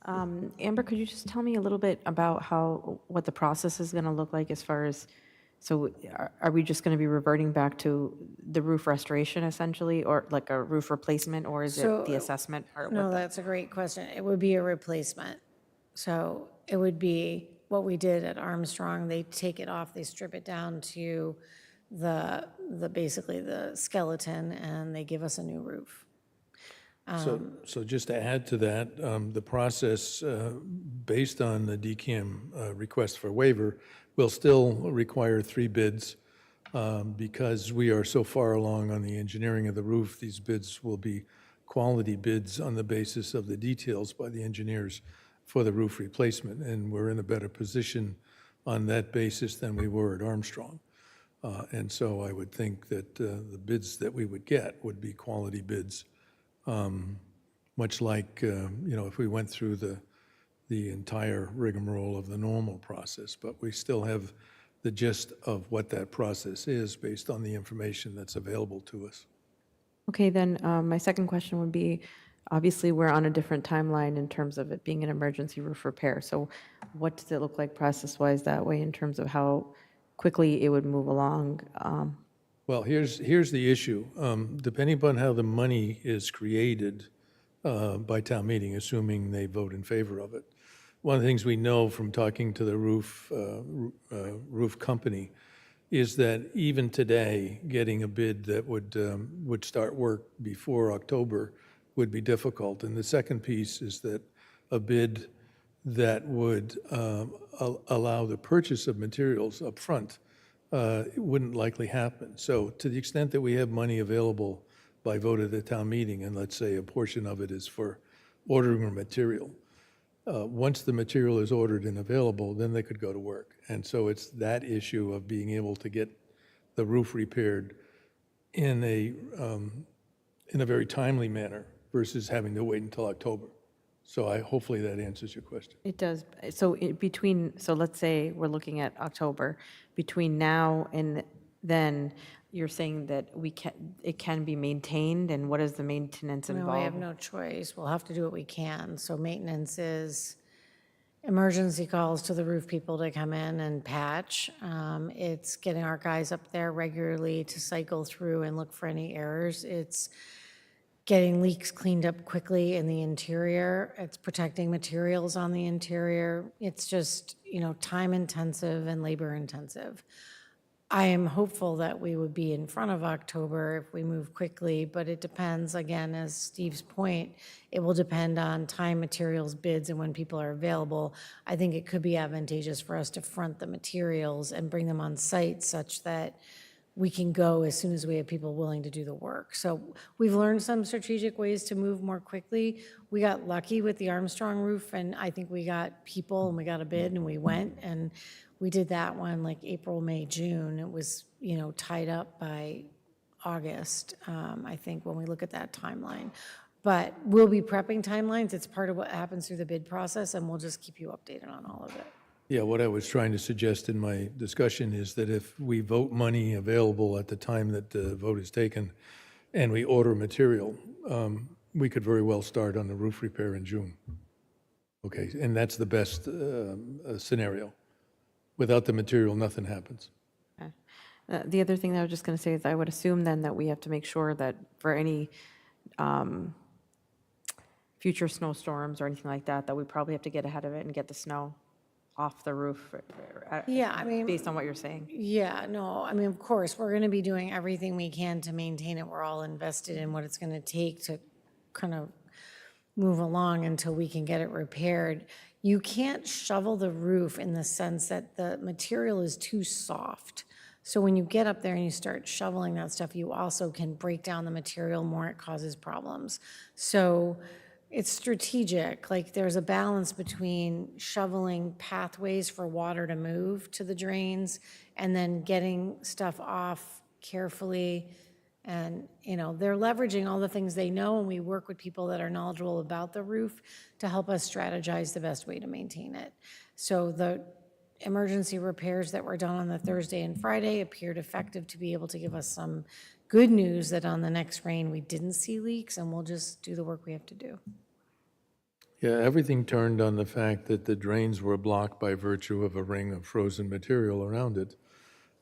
Amber, could you just tell me a little bit about what the process is going to look like as far as, so are we just going to be reverting back to the roof restoration essentially, or like a roof replacement, or is it the assessment? Or No, that's a great question. It would be a replacement. So it would be what we did at Armstrong. They take it off, they strip it down to the basically the skeleton, and they give us a new roof. So just to add to that, the process based on the DCAM request for waiver will still require 3 bids. Because we are so far along on the engineering of the roof, these bids will be quality bids on the basis of the details by the engineers for the roof replacement, and we're in a better position on that basis than we were at Armstrong. And so I would think that the bids that we would get would be quality bids, much like, if we went through the entire rigmarole of the normal process, but we still have the gist of what that process is based on the information that's available to us. Okay, then my second question would be, obviously, we're on a different timeline in terms of it being an emergency roof repair. So what does it look like process-wise that way in terms of how quickly it would move along? Well, here's the issue. Depending upon how the money is created by town meeting, assuming they vote in favor of it, one of the things we know from talking to the roof company is that even today, getting a bid that would start work before October would be difficult. And the second piece is that a bid that would allow the purchase of materials up front wouldn't likely happen. So to the extent that we have money available by vote at the town meeting, and let's say a portion of it is for ordering material, once the material is ordered and available, then they could go to work. And so it's that issue of being able to get the roof repaired in a very timely manner versus having to wait until October. So hopefully that answers your question. It does. So so let's say we're looking at October. Between now and then, you're saying that it can be maintained, and what is the maintenance involved? No, I have no choice. We'll have to do what we can. So maintenance is emergency calls to the roof people to come in and patch. It's getting our guys up there regularly to cycle through and look for any errors. It's getting leaks cleaned up quickly in the interior. It's protecting materials on the interior. It's just, time intensive and labor intensive. I am hopeful that we would be in front of October if we move quickly, but it depends, again, as Steve's point, it will depend on time, materials, bids, and when people are available. I think it could be advantageous for us to front the materials and bring them on site such that we can go as soon as we have people willing to do the work. So we've learned some strategic ways to move more quickly. We got lucky with the Armstrong roof, and I think we got people and we got a bid and we went and we did that one like April, May, June. It was, tied up by August, I think, when we look at that timeline. But we'll be prepping timelines. It's part of what happens through the bid process, and we'll just keep you updated on all of it. Yeah, what I was trying to suggest in my discussion is that if we vote money available at the time that the vote is taken and we order material, we could very well start on the roof repair in June. Okay, and that's the best scenario. Without the material, nothing happens. Okay. The other thing that I was just going to say is I would assume then that we have to make sure that for any future snowstorms or anything like that, that we probably have to get ahead of it and get the snow off the roof. Yeah, I mean, based on what you're saying. yeah, no, I mean, of course, we're going to be doing everything we can to maintain it. We're all invested in what it's going to take to kind of move along until we can get it repaired. You can't shovel the roof in the sense that the material is too soft. So when you get up there and you start shoveling that stuff, you also can break down the material more, it causes problems. So it's strategic, like there's a balance between shoveling pathways for water to move to the drains and then getting stuff off carefully. And, they're leveraging all the things they know, and we work with people that are knowledgeable about the roof to help us strategize the best way to maintain it. So the emergency repairs that were done on the Thursday and Friday appeared effective to be able to give us some good news that on the next rain, we didn't see leaks, and we'll just do the work we have to do. Yeah, everything turned on the fact that the drains were blocked by virtue of a ring of frozen material around it.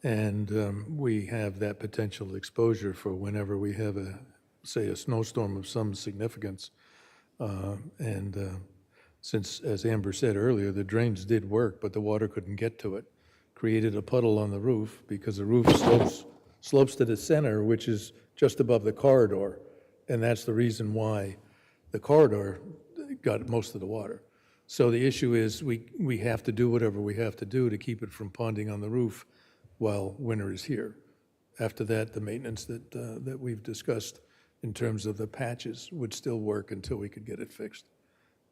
And we have that potential exposure for whenever we have say, a snowstorm of some significance. Since, as Amber said earlier, the drains did work, but the water couldn't get to it, created a puddle on the roof because the roof slopes to the center, which is just above the corridor. And that's the reason why the corridor got most of the water. So the issue is we have to do whatever we have to do to keep it from ponding on the roof while winter is here. After that, the maintenance that we've discussed in terms of the patches would still work until we could get it fixed.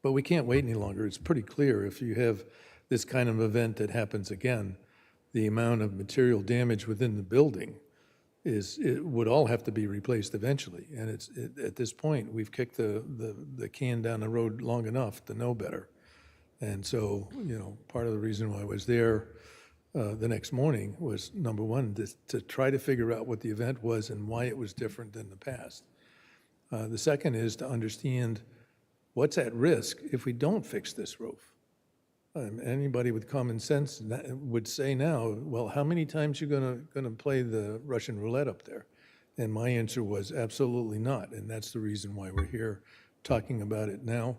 But we can't wait any longer. It's pretty clear if you have this kind of event that happens again, the amount of material damage within the building it would all have to be replaced eventually. And at this point, we've kicked the can down the road long enough to know better. And so, part of the reason why I was there the next morning was, number one, to try to figure out what the event was and why it was different than the past. The second is to understand what's at risk if we don't fix this roof. Anybody with common sense would say now, well, how many times you gonna play the Russian roulette up there? And my answer was absolutely not, and that's the reason why we're here talking about it now,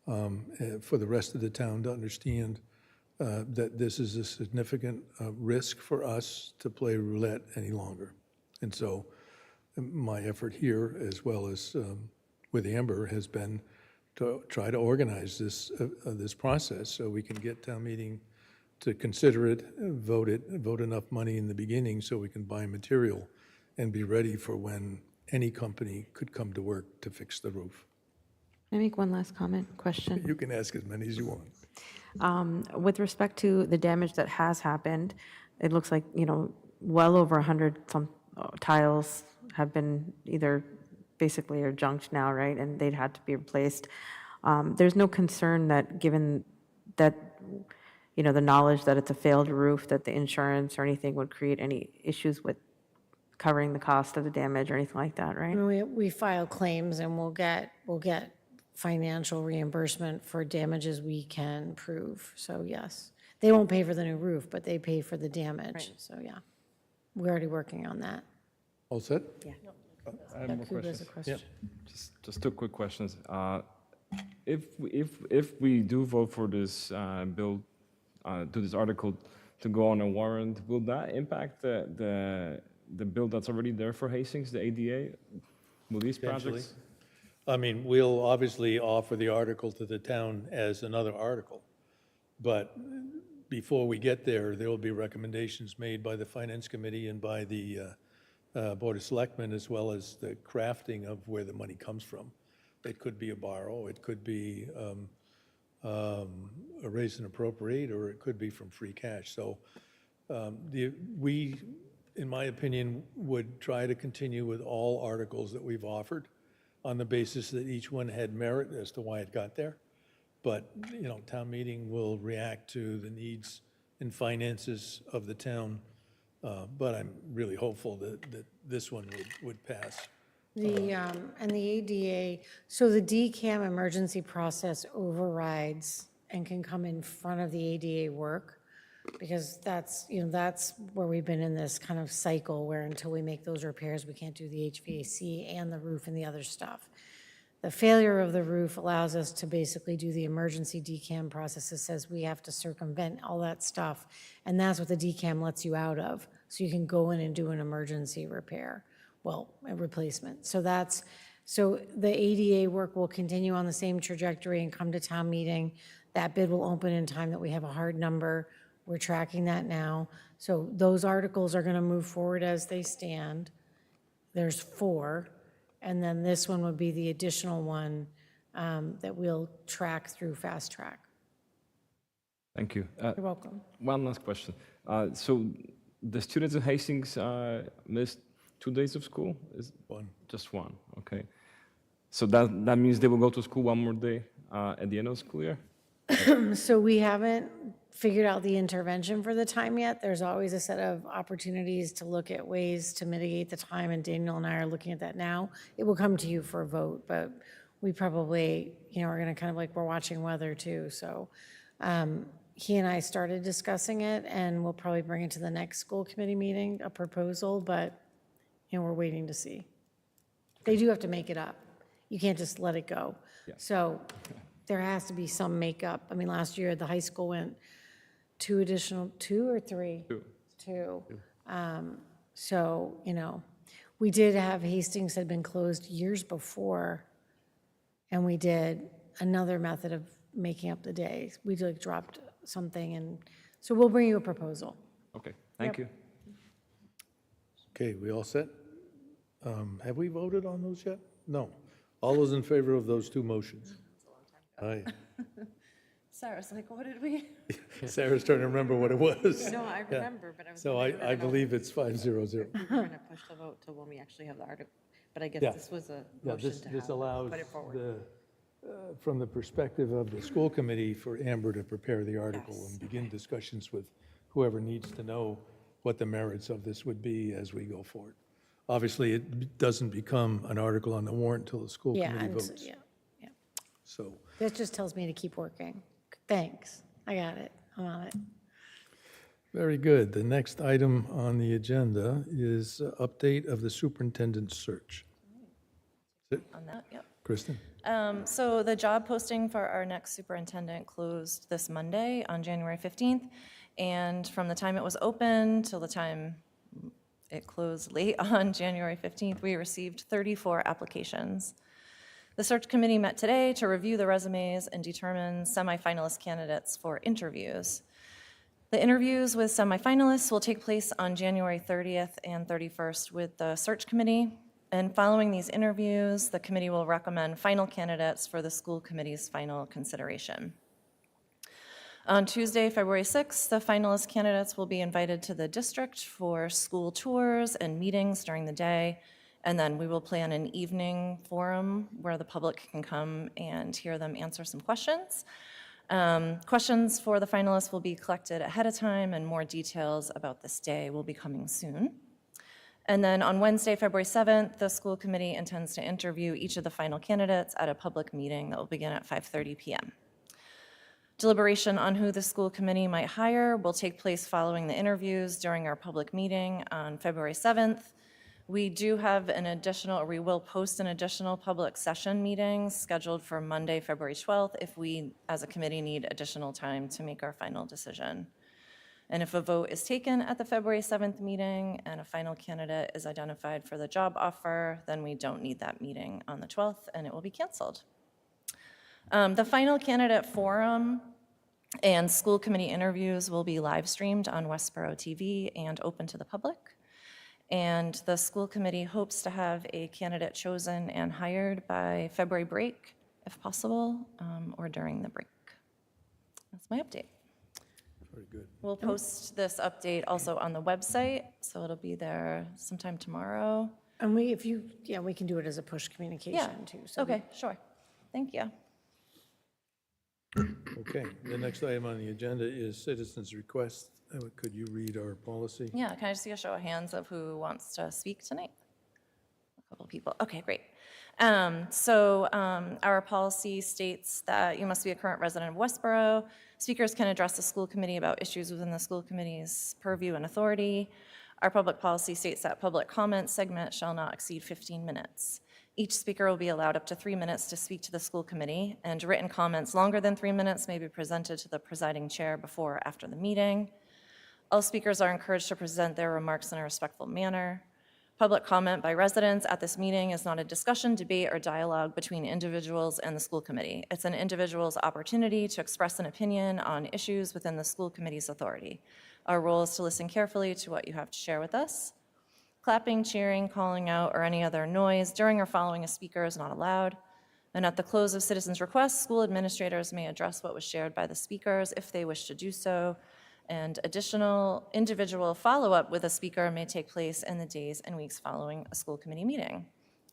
for the rest of the town to understand that this is a significant risk for us to play roulette any longer. And so my effort here, as well as with Amber, has been to try to organize this process so we can get town meeting to consider it, vote enough money in the beginning so we can buy material and be ready for when any company could come to work to fix the roof. Can I make one last question? You can ask as many as you want. With respect to the damage that has happened, it looks like, well over 100 some tiles have been either basically are junked now, right? And they'd had to be replaced. There's no concern that given that, the knowledge that it's a failed roof, that the insurance or anything would create any issues with covering the cost of the damage or anything like that, right? We file claims and we'll get financial reimbursement for damages we can prove. So yes, they won't pay for the new roof, but they pay for the damage. So yeah, we're already working on that. All set? Yeah. I have more Jacob has questions. a question. Just two quick questions. If we do vote for this bill, to this article to go on a warrant, will that impact the bill that's already there for Hastings, the ADA? Will these projects? I mean, we'll obviously offer the article to the town as another article, but before we get there, there will be recommendations made by the Finance Committee and by the Board of Selectmen, as well as the crafting of where the money comes from. It could be a borrow, it could be a raise and appropriate, or it could be from free cash. So we, in my opinion, would try to continue with all articles that we've offered on the basis that each one had merit as to why it got there. But, you know, town meeting will react to the needs and finances of the town. But I'm really hopeful that this one would pass. And the ADA, so the DCAM emergency process overrides and can come in front of the ADA work, because that's, you know, that's where we've been in this kind of cycle where until we make those repairs, we can't do the HVAC and the roof and the other stuff. The failure of the roof allows us to basically do the emergency DCAM process that says we have to circumvent all that stuff, and that's what the DCAM lets you out of, so you can go in and do an emergency repair. Well, a replacement. So the ADA work will continue on the same trajectory and come to town meeting. That bid will open in time that we have a hard number. We're tracking that now. So those articles are going to move forward as they stand. There's 4. And then this one would be the additional one that we'll track through fast track. Thank you. You're welcome. One last question. So the students in Hastings missed 2 days of school? One. Just one, okay. So that means they will go to school one more day at the end of the school year? So we haven't figured out the intervention for the time yet. There's always a set of opportunities to look at ways to mitigate the time, and Daniel and I are looking at that now. It will come to you for a vote, but we probably, you know, are going to kind of like, we're watching weather too. So he and I started discussing it, and we'll probably bring it to the next school committee meeting, a proposal, but, you know, we're waiting to see. They do have to make it up. You can't just let it go. Yeah. So there has to be some makeup. I mean, last year, the high school went 2 or 3? 2. 2. So, you know, we did have, Hastings had been closed years before, and we did another method of making up the days. We like dropped something, and so we'll bring you a proposal. Okay, thank you. Okay, we all set? Have we voted on those yet? No. All those in favor of those 2 motions? Aye. Sarah's like, what did we? Sarah's trying to remember what it was. No, I remember, but I was. So I believe it's 500. We're going to push the vote till when we actually have the article, but I guess Yeah. this was a Yeah, motion this to have, allows put it forward. from the perspective of the school committee, for Amber to prepare the article Yes, and begin discussions with whoever needs to know what the merits of this would be as we go forward. Obviously, it doesn't become an article on the warrant until the school Yeah, committee and so- votes. yeah. So, That just tells me to keep working. Thanks. I got it. I'm on it. very good. The next item on the agenda is update of the superintendent search. On that, yep. Kristen? So the job posting for our next superintendent closed this Monday on January 15th. And from the time it was open till the time it closed late on January 15th, we received 34 applications. The search committee met today to review the resumes and determine semifinalist candidates for interviews. The interviews with semifinalists will take place on January 30th and 31st with the search committee. And following these interviews, the committee will recommend final candidates for the school committee's final consideration. On Tuesday, February 6th, the finalist candidates will be invited to the district for school tours and meetings during the day. And then we will plan an evening forum where the public can come and hear them answer some questions. Questions for the finalists will be collected ahead of time, and more details about this day will be coming soon. And then on Wednesday, February 7th, the school committee intends to interview each of the final candidates at a public meeting that will begin at 5:30 p.m. Deliberation on who the school committee might hire will take place following the interviews during our public meeting on February 7th. We do have we will post an additional public session meeting scheduled for Monday, February 12th, if we, as a committee, need additional time to make our final decision. And if a vote is taken at the February 7th meeting and a final candidate is identified for the job offer, then we don't need that meeting on the 12th, and it will be canceled. The final candidate forum And school committee interviews will be live streamed on Westborough TV and open to the public. And the school committee hopes to have a candidate chosen and hired by February break, if possible, or during the break. That's my update. Very good. We'll post this update also on the website, so it'll be there sometime tomorrow. And we can do it as a push communication too. So Okay, sure. Thank you. Okay, the next item on the agenda is citizens' request. Could you read our policy? Yeah, can I just see a show of hands of who wants to speak tonight? A couple people. Okay, great. Our policy states that you must be a current resident of Westborough. Speakers can address the school committee about issues within the school committee's purview and authority. Our public policy states that public comment segment shall not exceed 15 minutes. Each speaker will be allowed up to 3 minutes to speak to the school committee, and written comments longer than 3 minutes may be presented to the presiding chair before or after the meeting. All speakers are encouraged to present their remarks in a respectful manner. Public comment by residents at this meeting is not a discussion, debate, or dialogue between individuals and the school committee. It's an individual's opportunity to express an opinion on issues within the school committee's authority. Our role is to listen carefully to what you have to share with us. Clapping, cheering, calling out, or any other noise during or following a speaker is not allowed. And at the close of citizens' requests, school administrators may address what was shared by the speakers if they wish to do so. And additional individual follow-up with a speaker may take place in the days and weeks following a school committee meeting.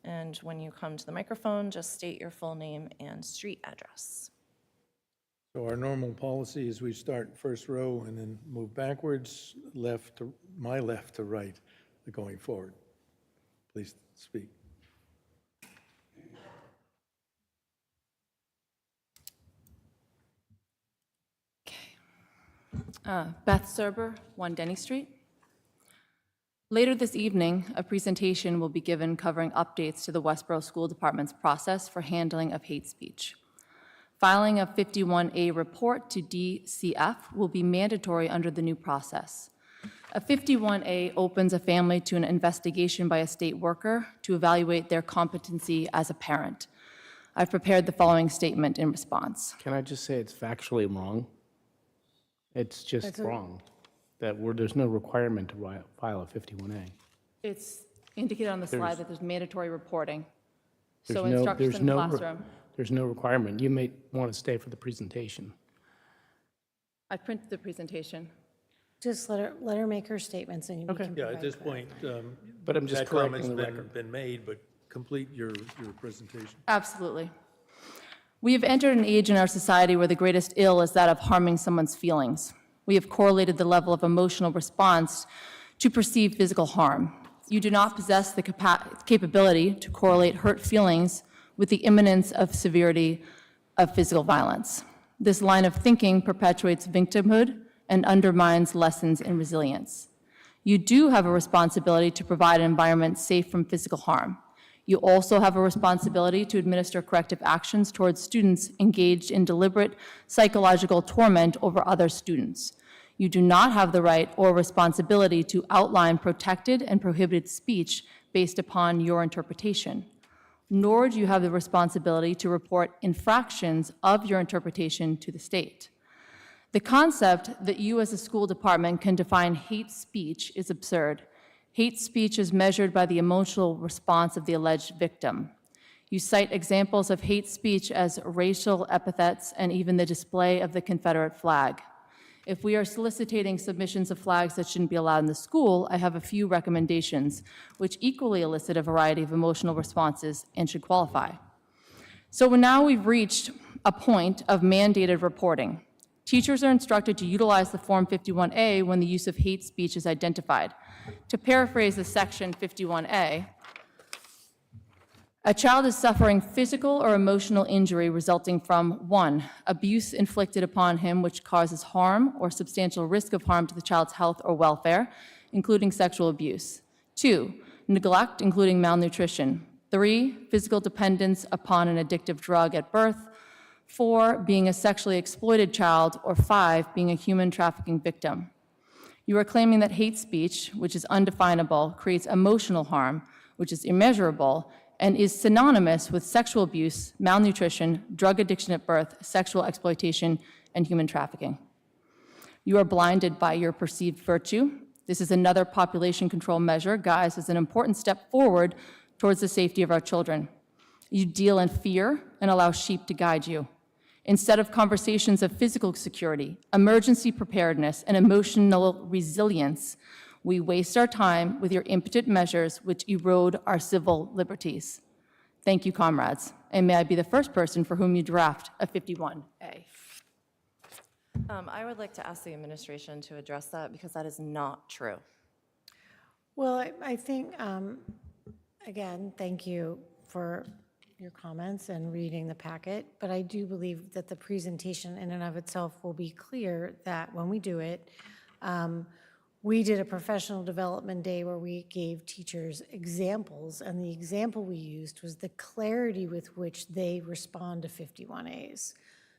And when you come to the microphone, just state your full name and street address. So our normal policy is we start first row and then move backwards, my left to right, going forward. Please speak. Beth Serber, 1 Denny Street. Later this evening, a presentation will be given covering updates to the Westborough School Department's process for handling of hate speech. Filing a 51A report to DCF will be mandatory under the new process. A 51A opens a family to an investigation by a state worker to evaluate their competency as a parent. I've prepared the following statement in response. Can I just say it's factually wrong? It's just wrong, that there's no requirement to file a 51A. It's indicated on the slide that there's mandatory reporting. So There's no- instructors there's in the no re- classroom. There's no requirement. You may want to stay for the presentation. I printed the presentation. just let her make her statements and you can Yeah, at provide this that. point, But I'm just that comment's correcting the record. been made, but complete your presentation. Absolutely. We have entered an age in our society where the greatest ill is that of harming someone's feelings. We have correlated the level of emotional response to perceived physical harm. You do not possess the capability to correlate hurt feelings with the imminence of severity of physical violence. This line of thinking perpetuates victimhood and undermines lessons in resilience. You do have a responsibility to provide an environment safe from physical harm. You also have a responsibility to administer corrective actions towards students engaged in deliberate psychological torment over other students. You do not have the right or responsibility to outline protected and prohibited speech based upon your interpretation, nor do you have the responsibility to report infractions of your interpretation to the state. The concept that you as a school department can define hate speech is absurd. Hate speech is measured by the emotional response of the alleged victim. You cite examples of hate speech as racial epithets and even the display of the Confederate flag. If we are soliciting submissions of flags that shouldn't be allowed in the school, I have a few recommendations, which equally elicit a variety of emotional responses and should qualify. So now we've reached a point of mandated reporting. Teachers are instructed to utilize the Form 51A when the use of hate speech is identified. To paraphrase the Section 51A, a child is suffering physical or emotional injury resulting from 1, abuse inflicted upon him which causes harm or substantial risk of harm to the child's health or welfare, including sexual abuse. 2, neglect, including malnutrition. 3, physical dependence upon an addictive drug at birth. 4, being a sexually exploited child, or 5, being a human trafficking victim. You are claiming that hate speech, which is undefinable, creates emotional harm, which is immeasurable, and is synonymous with sexual abuse, malnutrition, drug addiction at birth, sexual exploitation, and human trafficking. You are blinded by your perceived virtue. This is another population control measure guised as an important step forward towards the safety of our children. You deal in fear and allow sheep to guide you. Instead of conversations of physical security, emergency preparedness, and emotional resilience, we waste our time with your impotent measures which erode our civil liberties. Thank you, comrades, and may I be the first person for whom you draft a 51A. I would like to ask the administration to address that because that is not true. Well, I think, again, thank you for your comments and reading the packet, but I do believe that the presentation in and of itself will be clear that when we do it, we did a professional development day where we gave teachers examples, and the example we used was the clarity with which they respond to 51As.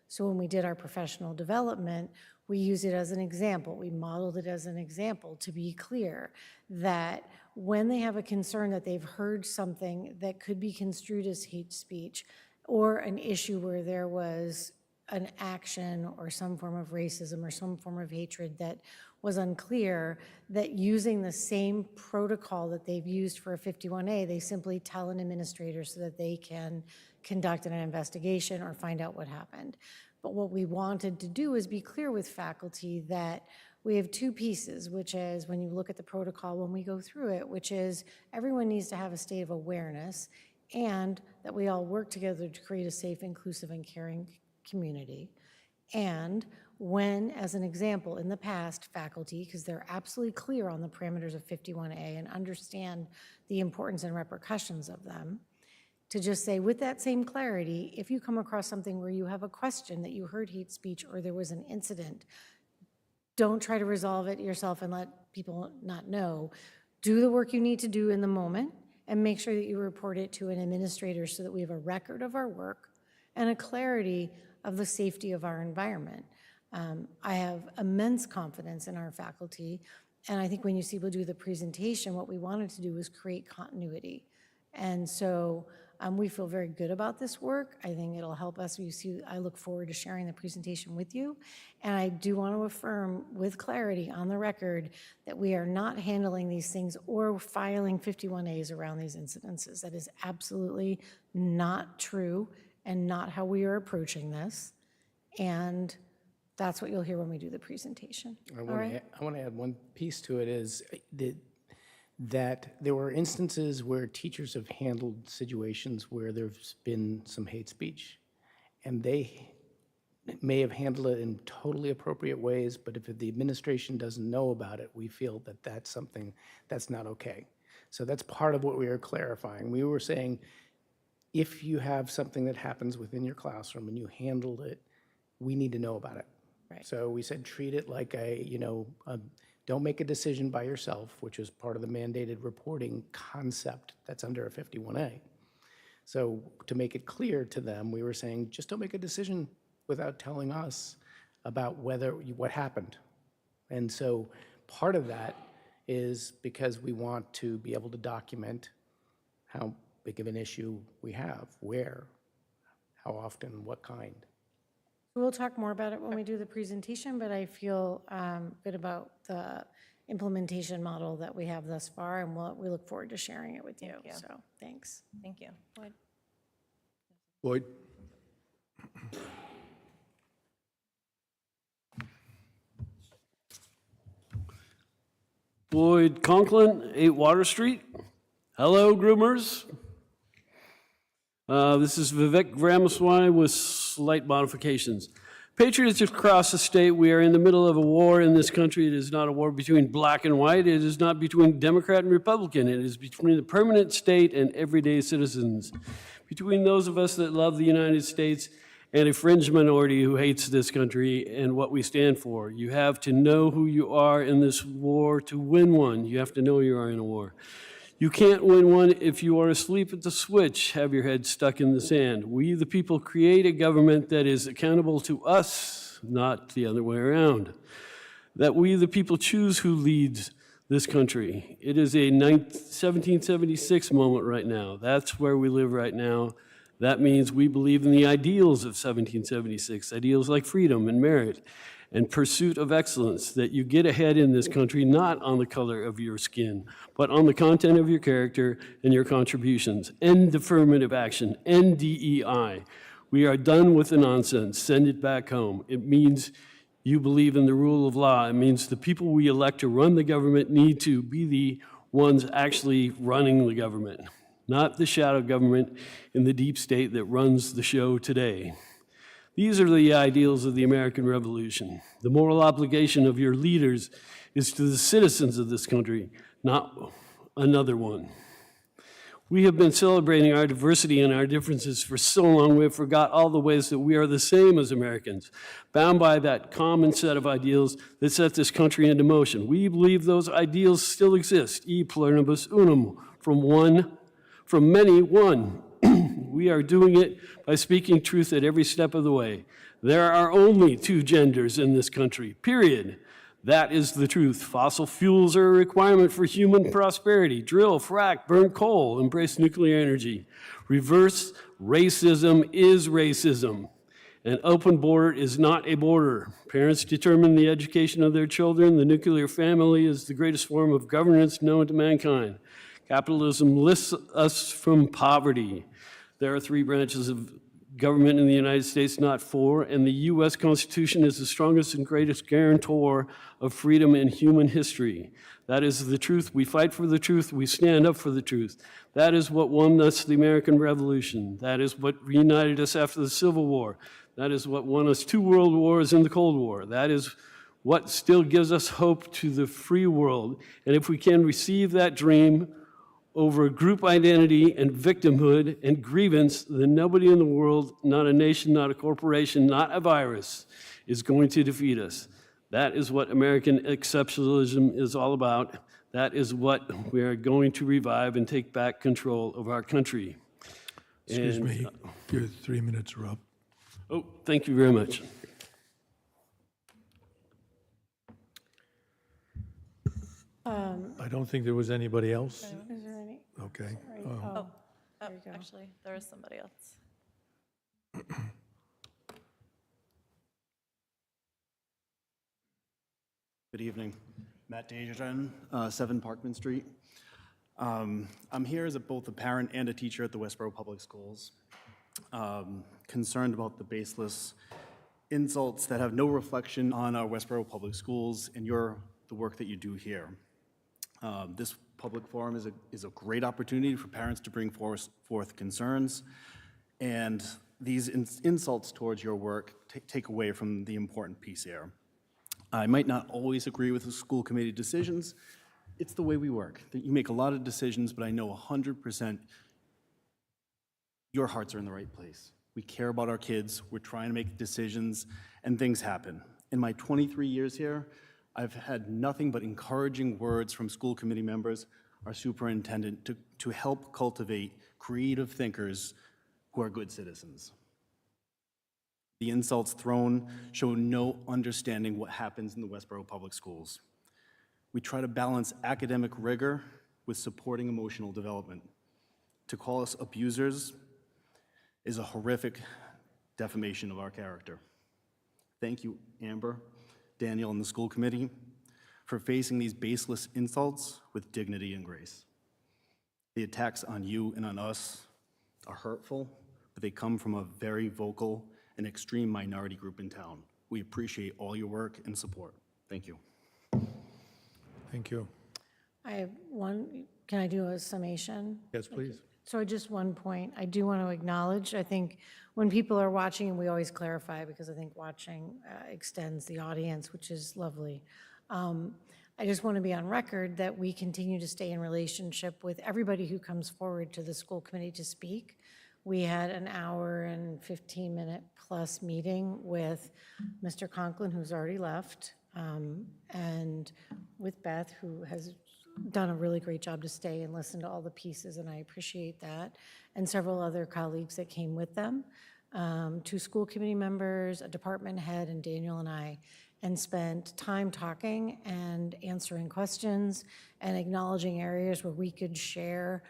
So when we did our professional development, we used it as an example. We modeled it as an example to be clear that when they have a concern that they've heard something that could be construed as hate speech or an issue where there was an action or some form of racism or some form of hatred that was unclear, that using the same protocol that they've used for a 51A, they simply tell an administrator so that they can conduct an investigation or find out what happened. But what we wanted to do is be clear with faculty that we have two pieces, which is when you look at the protocol, when we go through it, which is everyone needs to have a state of awareness and that we all work together to create a safe, inclusive, and caring community. And when, as an example, in the past, faculty, because they're absolutely clear on the parameters of 51A and understand the importance and repercussions of them, to just say, with that same clarity, if you come across something where you have a question that you heard hate speech or there was an incident, don't try to resolve it yourself and let people not know. Do the work you need to do in the moment and make sure that you report it to an administrator so that we have a record of our work and a clarity of the safety of our environment. I have immense confidence in our faculty, and I think when you see we'll do the presentation, what we wanted to do was create continuity. And so we feel very good about this work. I think it'll help us. You see, I look forward to sharing the presentation with you. And I do want to affirm with clarity on the record that we are not handling these things or filing 51As around these incidences. That is absolutely not true and not how we are approaching this. And that's what you'll hear when we do the presentation. I want to add one piece to it is that there were instances where teachers have handled situations where there's been some hate speech, and they may have handled it in totally appropriate ways, but if the administration doesn't know about it, we feel that that's something that's not okay. So that's part of what we are clarifying. We were saying, if you have something that happens within your classroom and you handled it, we need to know about it. Right. So we said, treat it like don't make a decision by yourself, which is part of the mandated reporting concept that's under a 51A. So to make it clear to them, we were saying, just don't make a decision without telling us about what happened. And so part of that is because we want to be able to document how big of an issue we have, where, how often, what kind. We'll talk more about it when we do the presentation, but I feel good about the implementation model that we have thus far, and we look forward to sharing it with you. Thank you. So, thanks. Thank you. Boyd? Boyd Conklin, 8 Water Street. Hello, groomers. This is Vivek Ramaswamy with slight modifications. Patriots across the state, we are in the middle of a war in this country. It is not a war between black and white. It is not between Democrat and Republican. It is between the permanent state and everyday citizens. Between those of us that love the United States and a fringe minority who hates this country and what we stand for. You have to know who you are in this war to win one. You have to know you are in a war. You can't win one if you are asleep at the switch, have your head stuck in the sand. We, the people, create a government that is accountable to us, not the other way around. That we, the people, choose who leads this country. It is a 1776 moment right now. That's where we live right now. That means we believe in the ideals of 1776, ideals like freedom and merit and pursuit of excellence, that you get ahead in this country not on the color of your skin, but on the content of your character and your contributions. End affirmative action, end DEI. We are done with the nonsense. Send it back home. It means you believe in the rule of law. It means the people we elect to run the government need to be the ones actually running the government, not the shadow government in the deep state that runs the show today. These are the ideals of the American Revolution. The moral obligation of your leaders is to the citizens of this country, not another one. We have been celebrating our diversity and our differences for so long we have forgot all the ways that we are the same as Americans, bound by that common set of ideals that set this country into motion. We believe those ideals still exist, e pluribus unum, from many, one. We are doing it by speaking truth at every step of the way. There are only two genders in this country, period. That is the truth. Fossil fuels are a requirement for human prosperity. Drill, frack, burn coal, embrace nuclear energy. Reverse racism is racism. An open border is not a border. Parents determine the education of their children. The nuclear family is the greatest form of governance known to mankind. Capitalism lifts us from poverty. There are 3 branches of government in the United States, not 4, and the U.S. Constitution is the strongest and greatest guarantor of freedom in human history. That is the truth. We fight for the truth. We stand up for the truth. That is what won us the American Revolution. That is what reunited us after the Civil War. That is what won us 2 world wars and the Cold War. That is what still gives us hope to the free world. And if we can receive that dream over group identity and victimhood and grievance, then nobody in the world, not a nation, not a corporation, not a virus, is going to defeat us. That is what American exceptionalism is all about. That is what we are going to revive and take back control of our country. Excuse me, your 3 minutes are up. Oh, thank you very much. I don't think there was anybody else. Is there any? Okay. Actually, there is somebody else. Good evening. Matt Desjardins, 7 Parkman Street. I'm here as both a parent and a teacher at the Westborough Public Schools, concerned about the baseless insults that have no reflection on our Westborough Public Schools and the work that you do here. This public forum is a great opportunity for parents to bring forth concerns, and these insults towards your work take away from the important piece here. I might not always agree with the school committee decisions. It's the way we work. You make a lot of decisions, but I know 100% your hearts are in the right place. We care about our kids. We're trying to make decisions, and things happen. In my 23 years here, I've had nothing but encouraging words from school committee members, our superintendent, to help cultivate creative thinkers who are good citizens. The insults thrown show no understanding what happens in the Westborough Public Schools. We try to balance academic rigor with supporting emotional development. To call us abusers is a horrific defamation of our character. Thank you, Amber, Daniel, and the school committee for facing these baseless insults with dignity and grace. The attacks on you and on us are hurtful, but they come from a very vocal and extreme minority group in town. We appreciate all your work and support. Thank you. Thank you. I have one, can I do a summation? Yes, please. So just one point, I do want to acknowledge, I think when people are watching, we always clarify because I think watching extends the audience, which is lovely. I just want to be on record that we continue to stay in relationship with everybody who comes forward to the school committee to speak. We had an hour and 15-minute plus meeting with Mr. Conklin, who's already left, and with Beth, who has done a really great job to stay and listen to all the pieces, and I appreciate that, and several other colleagues that came with them, 2 school committee members, a department head, and Daniel and I, and spent time talking and answering questions and acknowledging areas where we could share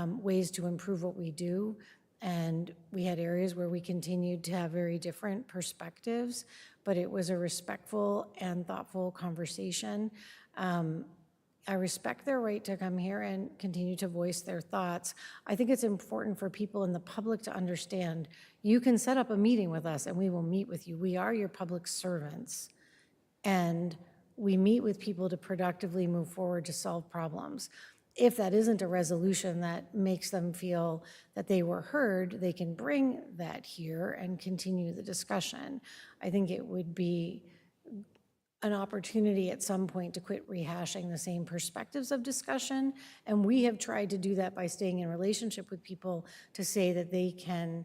ways to improve what we do. And we had areas where we continued to have very different perspectives, but it was a respectful and thoughtful conversation. I respect their right to come here and continue to voice their thoughts. I think it's important for people in the public to understand, you can set up a meeting with us and we will meet with you. We are your public servants. And we meet with people to productively move forward to solve problems. If that isn't a resolution that makes them feel that they were heard, they can bring that here and continue the discussion. I think it would be an opportunity at some point to quit rehashing the same perspectives of discussion. And we have tried to do that by staying in relationship with people to say that they can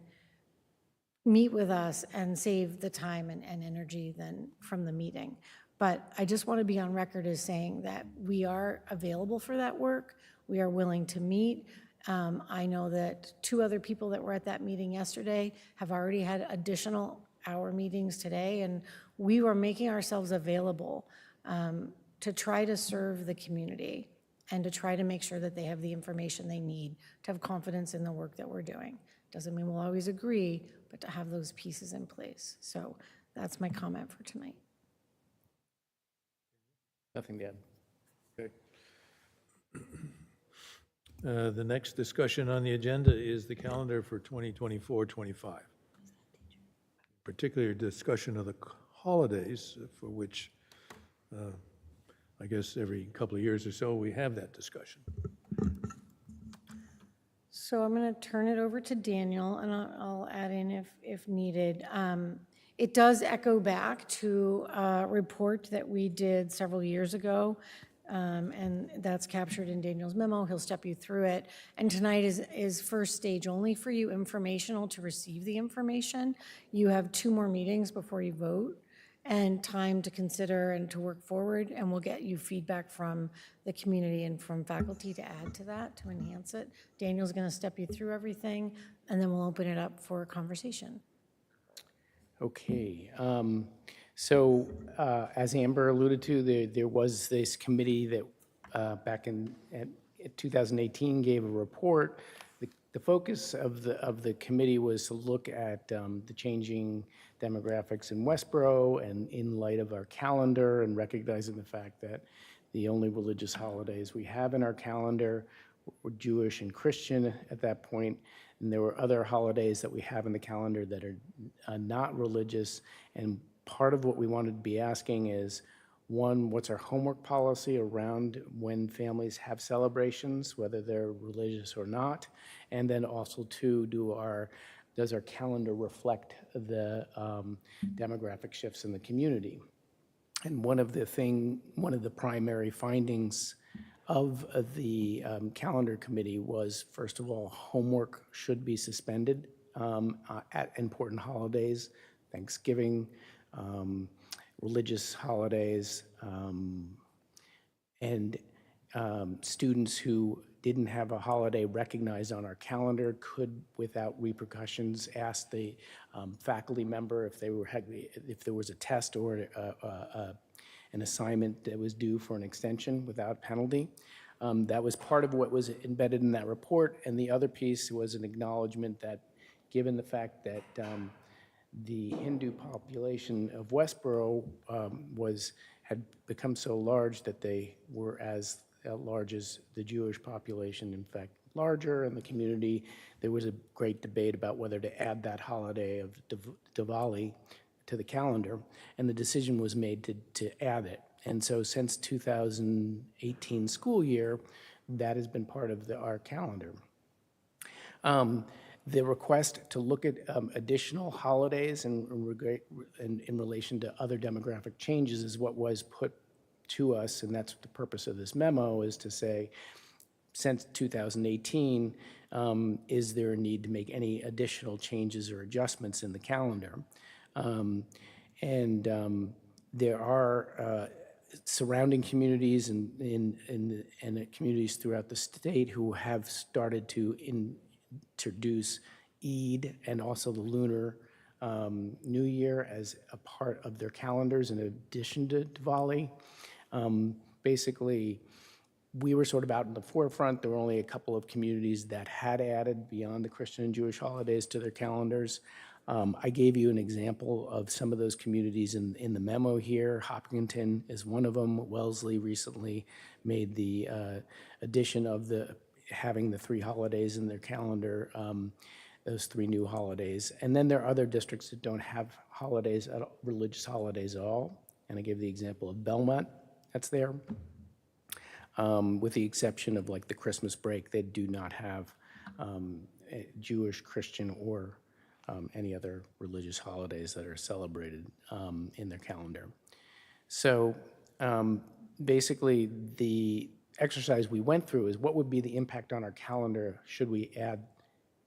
meet with us and save the time and energy then from the meeting. But I just want to be on record as saying that we are available for that work. We are willing to meet. I know that 2 other people that were at that meeting yesterday have already had additional hour meetings today, and we were making ourselves available to try to serve the community and to try to make sure that they have the information they need to have confidence in the work that we're doing. Doesn't mean we'll always agree, but to have those pieces in place. So that's my comment for tonight. Nothing to add. Okay. The next discussion on the agenda is the calendar for 2024-25. Particular discussion of the holidays, for which I guess every couple of years or so we have that discussion. So I'm going to turn it over to Daniel, and I'll add in if needed. It does echo back to a report that we did several years ago, and that's captured in Daniel's memo. He'll step you through it. And tonight is first stage only for you, informational to receive the information. You have 2 more meetings before you vote and time to consider and to work forward, and we'll get you feedback from the community and from faculty to add to that, to enhance it. Daniel's going to step you through everything, and then we'll open it up for a conversation. Okay, so as Amber alluded to, there was this committee that back in 2018 gave a report. The focus of the committee was to look at the changing demographics in Westborough and in light of our calendar and recognizing the fact that the only religious holidays we have in our calendar were Jewish and Christian at that point. And there were other holidays that we have in the calendar that are not religious. And part of what we wanted to be asking is, 1, what's our homework policy around when families have celebrations, whether they're religious or not? And then also 2, does our calendar reflect the demographic shifts in the community? And one of the primary findings of the calendar committee was, first of all, homework should be suspended at important holidays, Thanksgiving, religious holidays, and students who didn't have a holiday recognized on our calendar could, without repercussions, ask the faculty member if there was a test or an assignment that was due for an extension without penalty. That was part of what was embedded in that report, and the other piece was an acknowledgement that given the fact that the Hindu population of Westborough had become so large that they were as large as the Jewish population, in fact, larger in the community. There was a great debate about whether to add that holiday of Diwali to the calendar, and the decision was made to add it. And so since 2018 school year, that has been part of our calendar. The request to look at additional holidays in relation to other demographic changes is what was put to us, and that's the purpose of this memo, is to say, since 2018, is there a need to make any additional changes or adjustments in the calendar? There are surrounding communities and communities throughout the state who have started to introduce Eid and also the Lunar New Year as a part of their calendars in addition to Diwali. Basically, we were sort of out in the forefront. There were only a couple of communities that had added beyond the Christian and Jewish holidays to their calendars. I gave you an example of some of those communities in the memo here. Hopkinton is one of them. Wellesley recently made the addition of having the 3 holidays in their calendar, those 3 new holidays. And then there are other districts that don't have holidays, religious holidays at all. And I gave the example of Belmont, that's there. With the exception of like the Christmas break, they do not have Jewish, Christian, or any other religious holidays that are celebrated in their calendar. So basically, the exercise we went through is what would be the impact on our calendar should we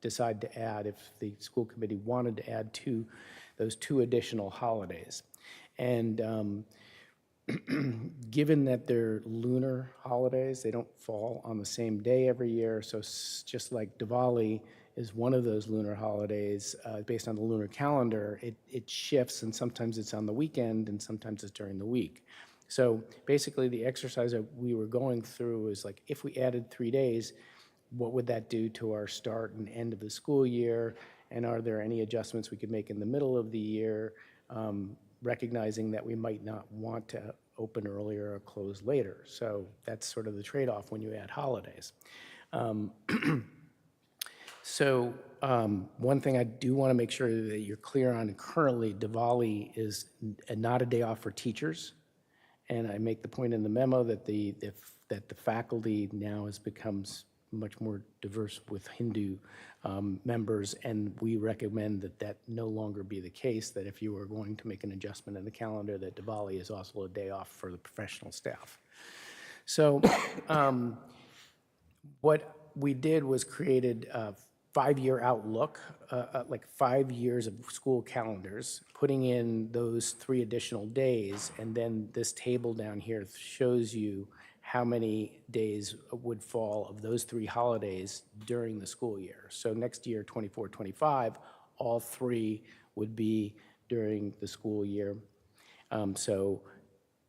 decide to add, if the school committee wanted to add those 2 additional holidays. And given that they're lunar holidays, they don't fall on the same day every year, so just like Diwali is one of those lunar holidays, based on the lunar calendar, it shifts, and sometimes it's on the weekend and sometimes it's during the week. So basically the exercise that we were going through is like, if we added 3 days, what would that do to our start and end of the school year? And are there any adjustments we could make in the middle of the year, recognizing that we might not want to open earlier or close later? So that's sort of the trade-off when you add holidays. So one thing I do want to make sure that you're clear on, currently Diwali is not a day off for teachers. And I make the point in the memo that the faculty now becomes much more diverse with Hindu members, and we recommend that no longer be the case, that if you are going to make an adjustment in the calendar, that Diwali is also a day off for the professional staff. So what we did was created a 5-year outlook, like 5 years of school calendars, putting in those 3 additional days, and then this table down here shows you how many days would fall of those 3 holidays during the school year. So next year, 24-25, all 3 would be during the school year. So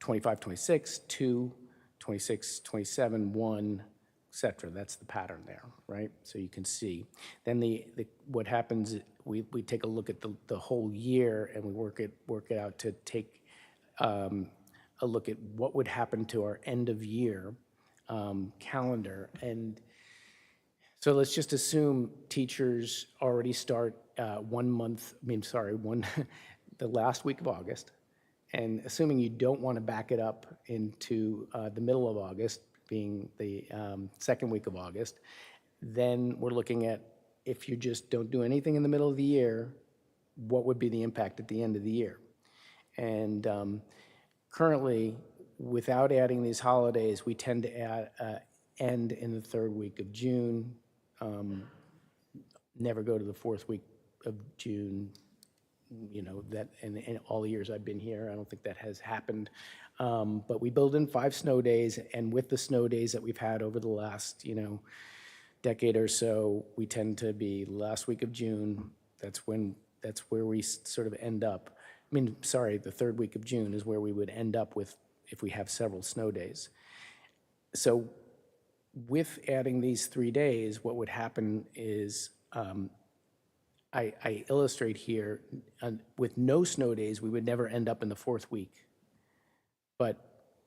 25-26, 2, 26-27, 1, etc. That's the pattern there, right? So you can see. Then what happens, we take a look at the whole year, and we work it out to take a look at what would happen to our end of year calendar. And so let's just assume teachers already start the last week of August, and assuming you don't want to back it up into the middle of August, being the second week of August, then we're looking at, if you just don't do anything in the middle of the year, what would be the impact at the end of the year? And currently, without adding these holidays, we tend to end in the 3rd week of June, never go to the 4th week of June. You know, that in all the years I've been here, I don't think that has happened. But we build in 5 snow days, and with the snow days that we've had over the last, decade or so, we tend to be last week of June. That's where we sort of end up. The 3rd week of June is where we would end up with if we have several snow days. So with adding these 3 days, what would happen is, I illustrate here, with no snow days, we would never end up in the 4th week. But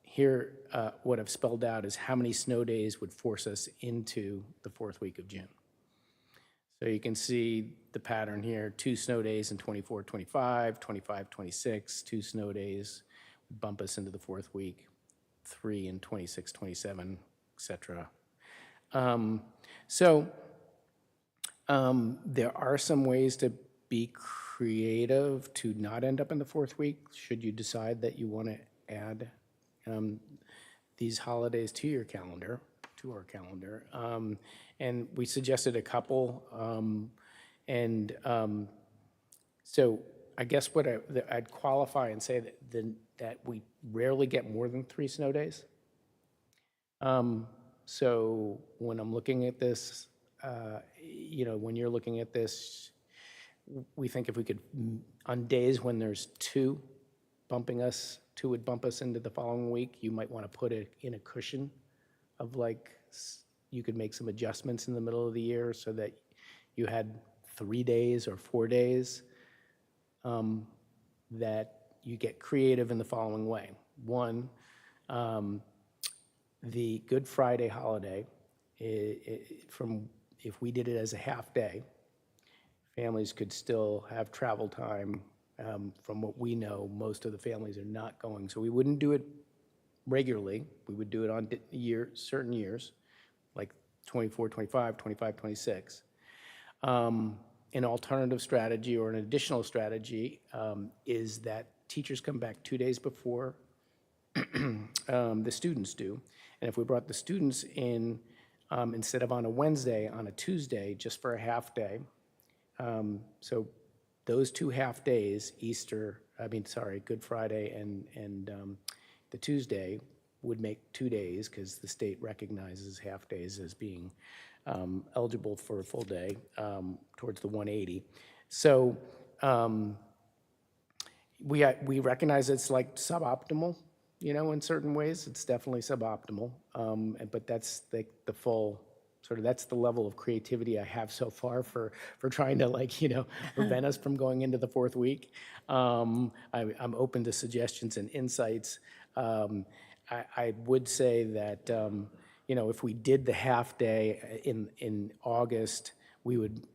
here, what I've spelled out is how many snow days would force us into the 4th week of June. So you can see the pattern here: 2 snow days in 24-25, 25-26, 2 snow days would bump us into the 4th week, 3 in 26-27, etc. There are some ways to be creative to not end up in the 4th week, should you decide that you want to add these holidays to your calendar, to our calendar. And we suggested a couple. So I guess what I'd qualify and say that we rarely get more than 3 snow days. So when I'm looking at this, when you're looking at this, we think if we could, on days when there's 2 would bump us into the following week, you might want to put it in a cushion of like, you could make some adjustments in the middle of the year so that you had 3 days or 4 days, that you get creative in the following way. One, the Good Friday holiday, if we did it as a half day, families could still have travel time. From what we know, most of the families are not going. So we wouldn't do it regularly. We would do it on certain years, like 24, 25, 25, 26. An alternative strategy or an additional strategy is that teachers come back 2 days before the students do. And if we brought the students in instead of on a Wednesday, on a Tuesday, just for a half day, so those 2 half days, Good Friday and the Tuesday, would make 2 days because the state recognizes half days as being eligible for a full day towards the 180. So we recognize it's like suboptimal, in certain ways. It's definitely suboptimal, but that's the full that's the level of creativity I have so far for trying to prevent us from going into the 4th week. I'm open to suggestions and insights. I would say that if we did the half day in August, we would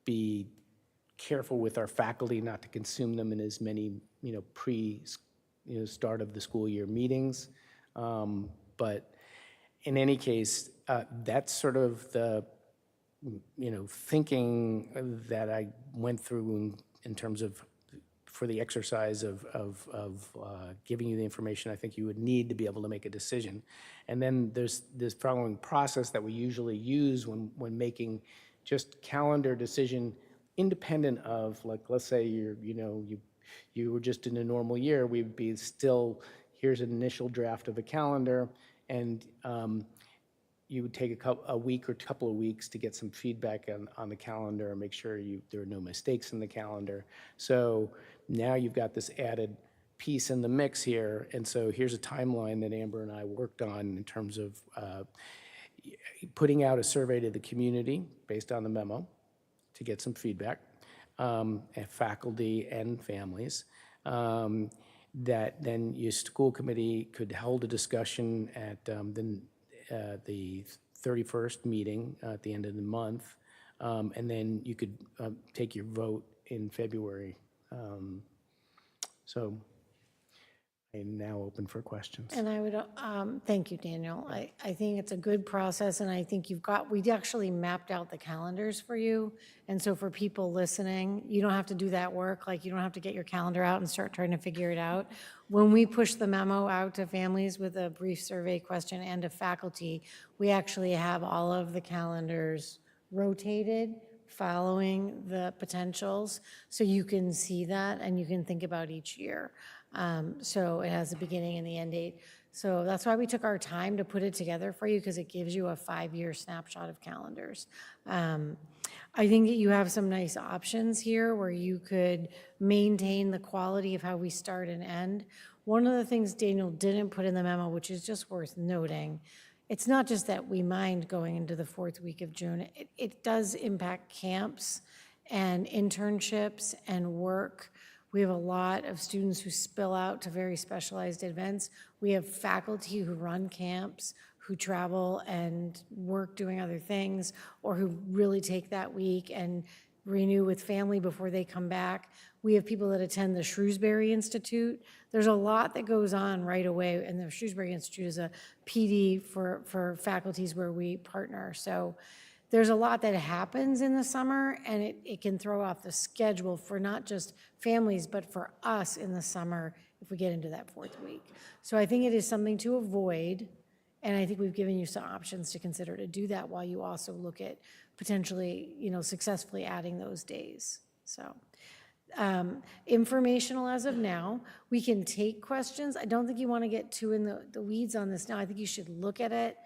be careful with our faculty not to consume them in as many start of the school year meetings. But in any case, that's sort of the thinking that I went through in terms of for the exercise of giving you the information I think you would need to be able to make a decision. And then there's this following process that we usually use when making just calendar decision independent of, like, let's say you were just in a normal year, we'd be still, here's an initial draft of a calendar, and you would take a week or couple of weeks to get some feedback on the calendar and make sure there are no mistakes in the calendar. So now you've got this added piece in the mix here, and so here's a timeline that Amber and I worked on in terms of putting out a survey to the community based on the memo to get some feedback, at faculty and families, that then your school committee could hold a discussion at the 31st meeting at the end of the month, and then you could take your vote in February. So I'm now open for questions. And I would, thank you, Daniel. I think it's a good process, and I think we actually mapped out the calendars for you. And so for people listening, you don't have to do that work. Like, you don't have to get your calendar out and start trying to figure it out. When we push the memo out to families with a brief survey question and to faculty, we actually have all of the calendars rotated following the potentials, so you can see that and you can think about each year. So it has a beginning and the end date. So that's why we took our time to put it together for you, because it gives you a 5-year snapshot of calendars. I think that you have some nice options here where you could maintain the quality of how we start and end. One of the things Daniel didn't put in the memo, which is just worth noting, it's not just that we mind going into the 4th week of June. It does impact camps and internships and work. We have a lot of students who spill out to very specialized events. We have faculty who run camps, who travel and work doing other things, or who really take that week and renew with family before they come back. We have people that attend the Shrewsbury Institute. There's a lot that goes on right away, and the Shrewsbury Institute is a PD for faculties where we partner. So there's a lot that happens in the summer, and it can throw off the schedule for not just families, but for us in the summer if we get into that 4th week. So I think it is something to avoid, and I think we've given you some options to consider to do that while you also look at potentially, successfully adding those days. So informational as of now. We can take questions. I don't think you want to get too in the weeds on this now. I think you should look at it,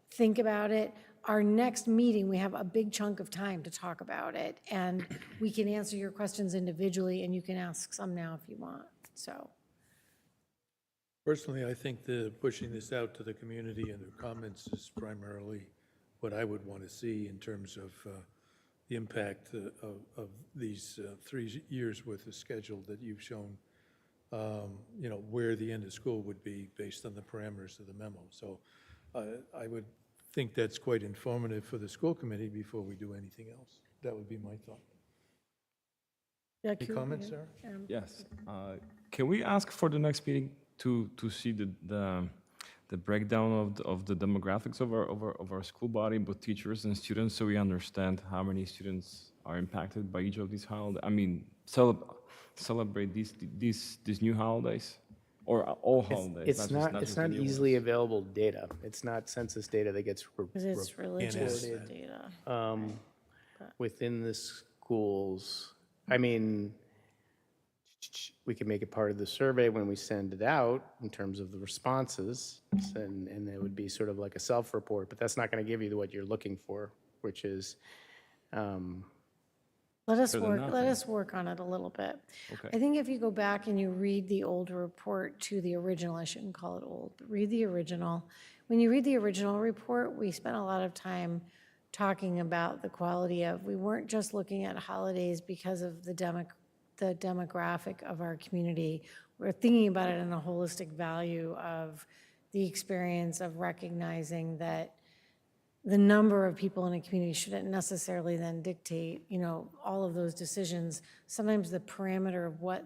think about it. Our next meeting, we have a big chunk of time to talk about it, and we can answer your questions individually, and you can ask some now if you want. So Personally, I think the pushing this out to the community and their comments is primarily what I would want to see in terms of the impact of these 3 years' worth of schedule that you've shown, where the end of school would be based on the parameters of the memo. So I would think that's quite informative for the school committee before we do anything else. That would be my thought. Any comments, Sarah? Yes. Can we ask for the next meeting to see the breakdown of the demographics of our school body, both teachers and students, so we understand how many students are impacted by each of these holidays? I mean, celebrate these new holidays, or all holidays. It's not just the new easily ones? available data. It's not census data that gets Because it's religious ask data. within the schools. I mean, we can make it part of the survey when we send it out in terms of the responses, and it would be sort of like a self-report, but that's not going to give you what you're looking for, which is, Let us Better than work, let nothing. us work on it a little bit. Okay. I think if you go back and you read the old report to the original, I shouldn't call it old, but read the original. When you read the original report, we spent a lot of time talking about the quality of, we weren't just looking at holidays because of the demographic of our community. We're thinking about it in a holistic value of the experience of recognizing that the number of people in a community shouldn't necessarily then dictate, all of those decisions. Sometimes the parameter of what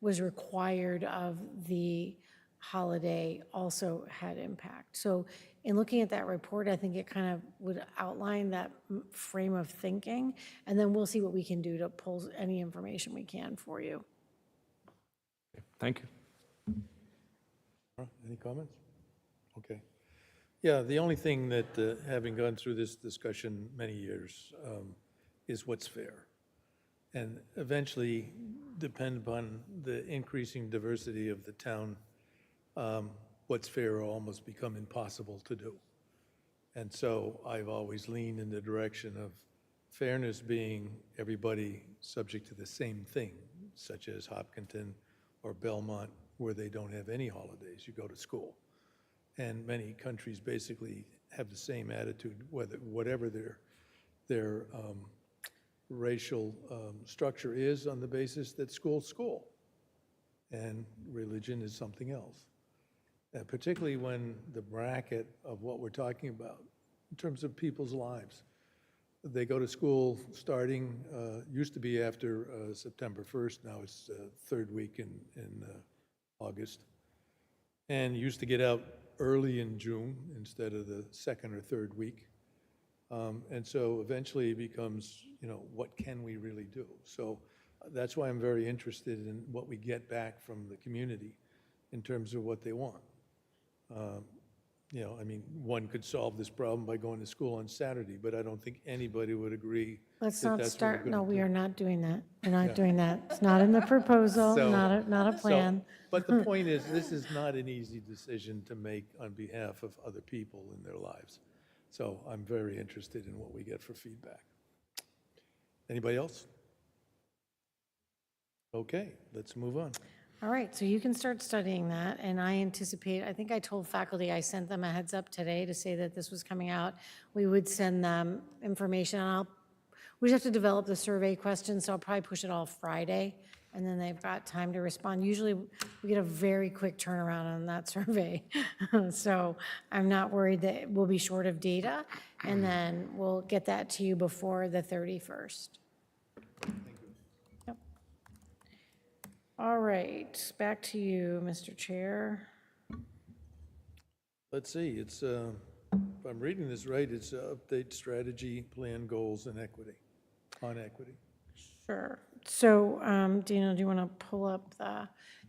was required of the holiday also had impact. So in looking at that report, I think it kind of would outline that frame of thinking, and then we'll see what we can do to pull any information we can for you. Thank you. Any comments? Okay. Yeah, the only thing that, having gone through this discussion many years, is what's fair. And eventually, depend upon the increasing diversity of the town, what's fair will almost become impossible to do. And so I've always leaned in the direction of fairness being everybody subject to the same thing, such as Hopkinton or Belmont, where they don't have any holidays. You go to school. And many countries basically have the same attitude, whatever their racial structure is, on the basis that school's school, and religion is something else. Particularly when the bracket of what we're talking about, in terms of people's lives. They go to school starting, used to be after September 1st, now it's third week in August. And used to get out early in June instead of the second or third week. And so eventually it becomes, what can we really do? So that's why I'm very interested in what we get back from the community in terms of what they want. One could solve this problem by going to school on Saturday, but I don't think anybody would agree. Let's that not that's what start, we're no, gonna we do. are not doing that. We're not doing that. It's not in the proposal, So- not a plan. But the point is, this is not an easy decision to make on behalf of other people in their lives. So I'm very interested in what we get for feedback. Anybody else? Okay, let's move on. All right, so you can start studying that, and I think I told faculty, I sent them a heads up today to say that this was coming out. We would send them information, and we just have to develop the survey questions, so I'll probably push it all Friday, and then they've got time to respond. Usually, we get a very quick turnaround on that survey. So I'm not worried that we'll be short of data, and then we'll get that to you before the 31st. Yep. All right, back to you, Mr. Chair. Let's see, it's, if I'm reading this right, it's update strategy, plan, goals, and equity, on equity. Sure. So, Daniel, do you want to pull up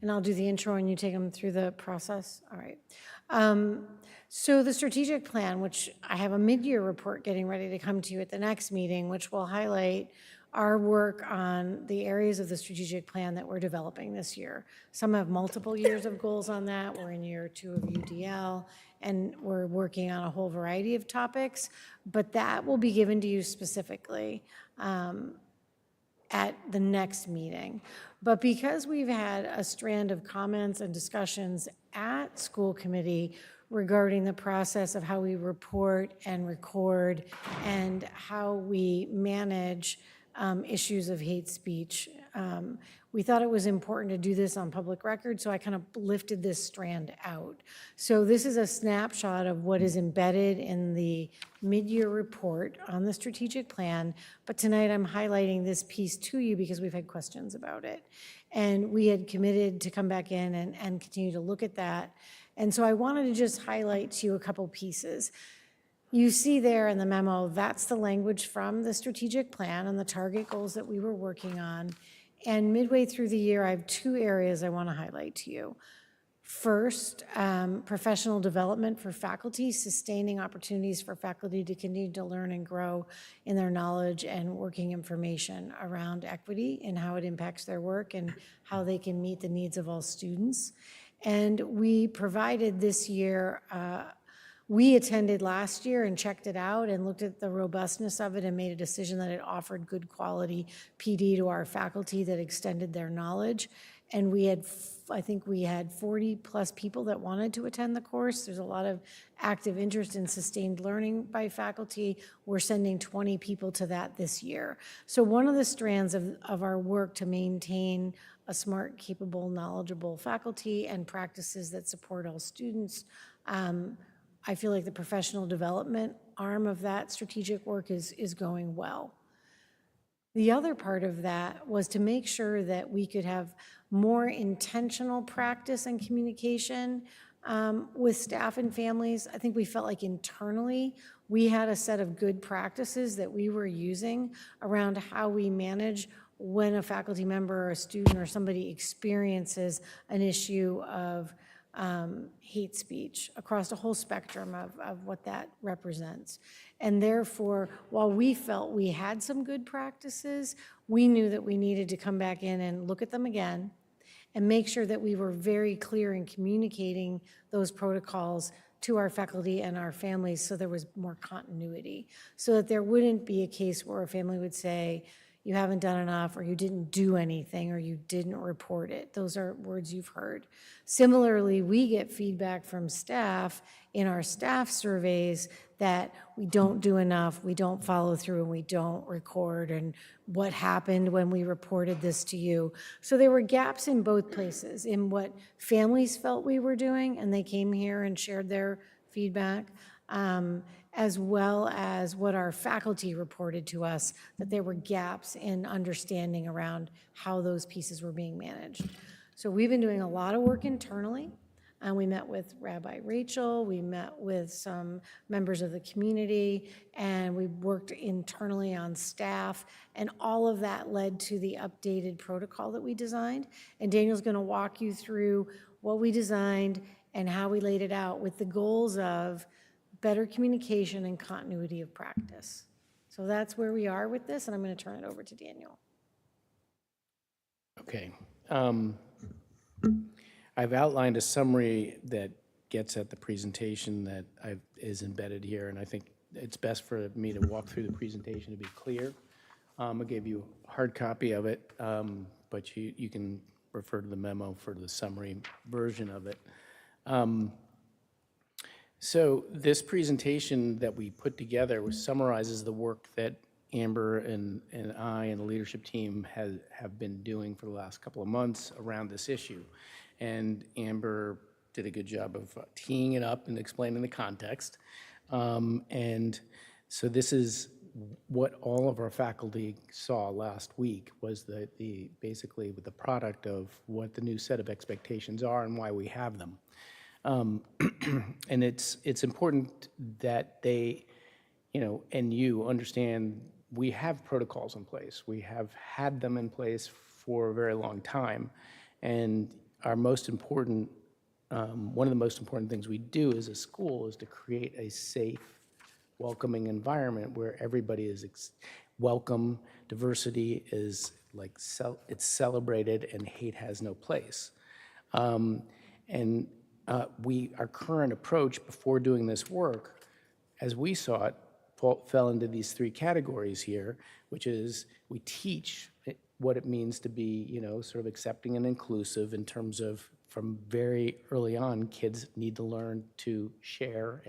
and I'll do the intro and you take them through the process? All right. So the strategic plan, which I have a mid-year report getting ready to come to you at the next meeting, which will highlight our work on the areas of the strategic plan that we're developing this year. Some have multiple years of goals on that. We're in year 2 of UDL, and we're working on a whole variety of topics, but that will be given to you specifically at the next meeting. But because we've had a strand of comments and discussions at school committee regarding the process of how we report and record and how we manage issues of hate speech, we thought it was important to do this on public record, so I kind of lifted this strand out. So this is a snapshot of what is embedded in the mid-year report on the strategic plan, but tonight I'm highlighting this piece to you because we've had questions about it. And we had committed to come back in and continue to look at that. And so I wanted to just highlight to you a couple pieces. You see there in the memo, that's the language from the strategic plan and the target goals that we were working on. And midway through the year, I have two areas I want to highlight to you. First, professional development for faculty, sustaining opportunities for faculty to continue to learn and grow in their knowledge and working information around equity and how it impacts their work and how they can meet the needs of all students. And we provided this year, we attended last year and checked it out and looked at the robustness of it and made a decision that it offered good quality PD to our faculty that extended their knowledge. And we had, I think we had 40 plus people that wanted to attend the course. There's a lot of active interest in sustained learning by faculty. We're sending 20 people to that this year. So one of the strands of our work to maintain a smart, capable, knowledgeable faculty and practices that support all students, I feel like the professional development arm of that strategic work is going well. The other part of that was to make sure that we could have more intentional practice and communication with staff and families. I think we felt like internally we had a set of good practices that we were using around how we manage when a faculty member or a student or somebody experiences an issue of hate speech across a whole spectrum of what that represents. And therefore, while we felt we had some good practices, we knew that we needed to come back in and look at them again and make sure that we were very clear in communicating those protocols to our faculty and our families so there was more continuity, so that there wouldn't be a case where a family would say, you haven't done enough, or you didn't do anything, or you didn't report it. Those are words you've heard. Similarly, we get feedback from staff in our staff surveys that we don't do enough, we don't follow through, and we don't record, and what happened when we reported this to you. So there were gaps in both places, in what families felt we were doing, and they came here and shared their feedback, as well as what our faculty reported to us, that there were gaps in understanding around how those pieces were being managed. So we've been doing a lot of work internally, and we met with Rabbi Rachel, we met with some members of the community, and we worked internally on staff, and all of that led to the updated protocol that we designed. And Daniel's gonna walk you through what we designed and how we laid it out with the goals of better communication and continuity of practice. So that's where we are with this, and I'm going to turn it over to Daniel. Okay. I've outlined a summary that gets at the presentation that is embedded here, and I think it's best for me to walk through the presentation to be clear. I gave you a hard copy of it, but you can refer to the memo for the summary version of it. So this presentation that we put together summarizes the work that Amber and I and the leadership team have been doing for the last couple of months around this issue. And Amber did a good job of teeing it up and explaining the context. And so this is what all of our faculty saw last week, was basically the product of what the new set of expectations are and why we have them. And it's important that they, and you understand we have protocols in place. We have had them in place for a very long time. And our most important, one of the most important things we do as a school is to create a safe, welcoming environment where everybody is welcome, diversity is it's celebrated, and hate has no place. Our current approach before doing this work, as we saw it, fell into these three categories here, which is we teach what it means to be, sort of accepting and inclusive in terms of from very early on, kids need to learn to share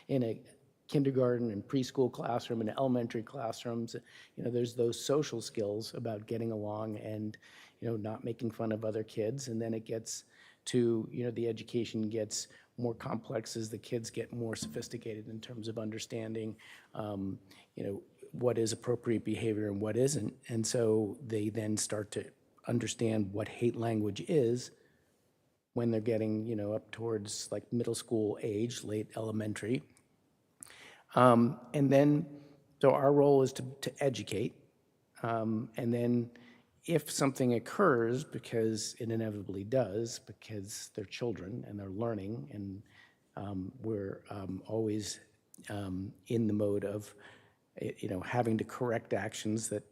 in a kindergarten and preschool classroom and elementary classrooms. There's those social skills about getting along and, not making fun of other kids. And then it gets to, the education gets more complex as the kids get more sophisticated in terms of understanding, what is appropriate behavior and what isn't. And so they then start to understand what hate language is when they're getting, up towards like middle school age, late elementary. And then, so our role is to educate. And then if something occurs, because it inevitably does, because they're children and they're learning, and we're always in the mode of, having to correct actions that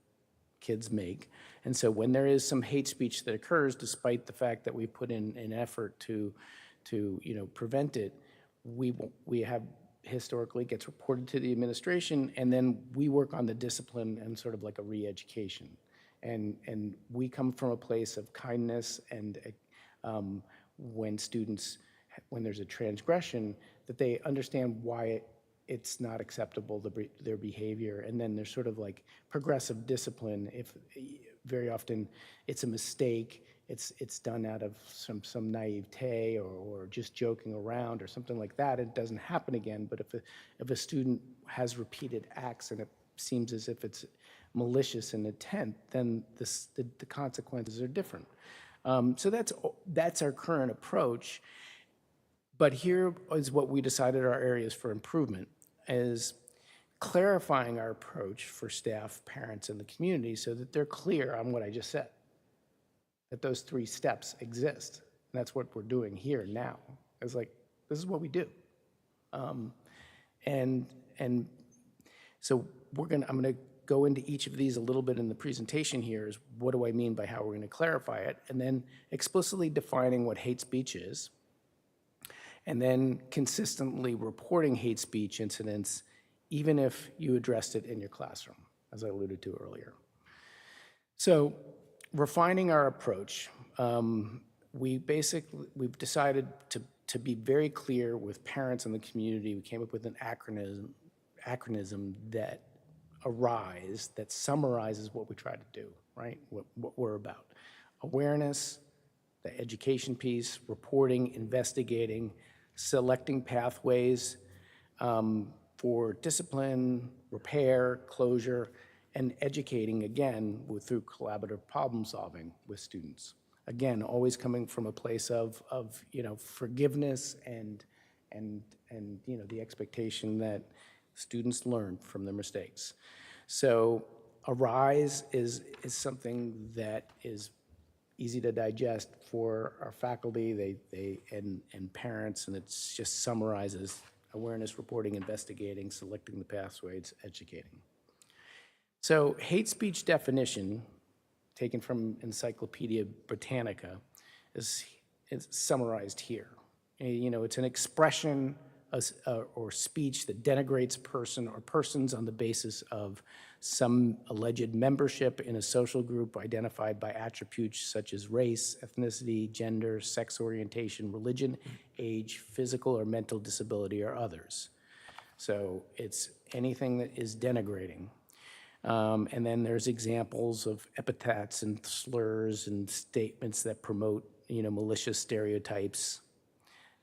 kids make. And so when there is some hate speech that occurs, despite the fact that we put in an effort to prevent it, we have historically gets reported to the administration, and then we work on the discipline and sort of like a re-education. And we come from a place of kindness, and when there's a transgression, that they understand why it's not acceptable, their behavior, and then there's sort of like progressive discipline. If very often it's a mistake, it's done out of some naivete or just joking around or something like that, it doesn't happen again. But if a student has repeated acts and it seems as if it's malicious in intent, then the consequences are different. So that's our current approach. But here is what we decided our areas for improvement, is clarifying our approach for staff, parents, and the community so that they're clear on what I just said, that those three steps exist. And that's what we're doing here now. It's like, this is what we do. And so I'm gonna go into each of these a little bit in the presentation here, is what do I mean by how we're gonna clarify it, and then explicitly defining what hate speech is, and then consistently reporting hate speech incidents, even if you addressed it in your classroom, as I alluded to earlier. So refining our approach, we've decided to be very clear with parents in the community. We came up with an acronym that ARISE, that summarizes what we try to do, right? What we're about. Awareness, the education piece, reporting, investigating, selecting pathways for discipline, repair, closure, and educating, again, through collaborative problem solving with students. Again, always coming from a place of forgiveness and the expectation that students learn from their mistakes. So ARISE is something that is easy to digest for our faculty and parents, and it just summarizes awareness, reporting, investigating, selecting the pathways, educating. So hate speech definition, taken from Encyclopedia Britannica, is summarized here. It's an expression or speech that denigrates a person or persons on the basis of some alleged membership in a social group identified by attributes such as race, ethnicity, gender, sex orientation, religion, age, physical or mental disability, or others. So it's anything that is denigrating. And then there's examples of epithets and slurs and statements that promote, malicious stereotypes,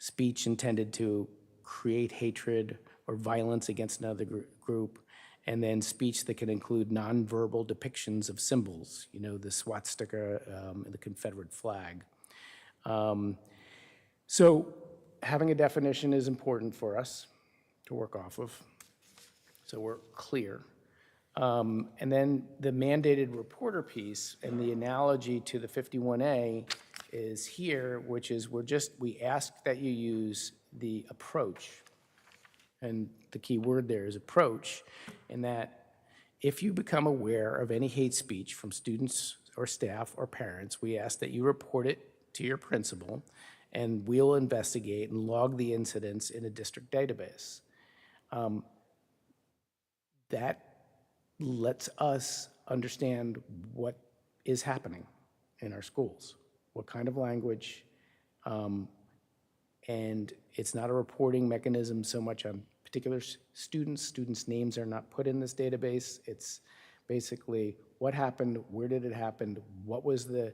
speech intended to create hatred or violence against another group, and then speech that can include nonverbal depictions of symbols, the swastika and the Confederate flag. So having a definition is important for us to work off of, so we're clear. And then the mandated reporter piece and the analogy to the 51A is here, which is we ask that you use the approach. And the key word there is approach, in that if you become aware of any hate speech from students or staff or parents, we ask that you report it to your principal, and we'll investigate and log the incidents in a district database. that lets us understand what is happening in our schools, what kind of language, and it's not a reporting mechanism so much on particular students. Students' names are not put in this database. It's basically what happened, where did it happen, what was the,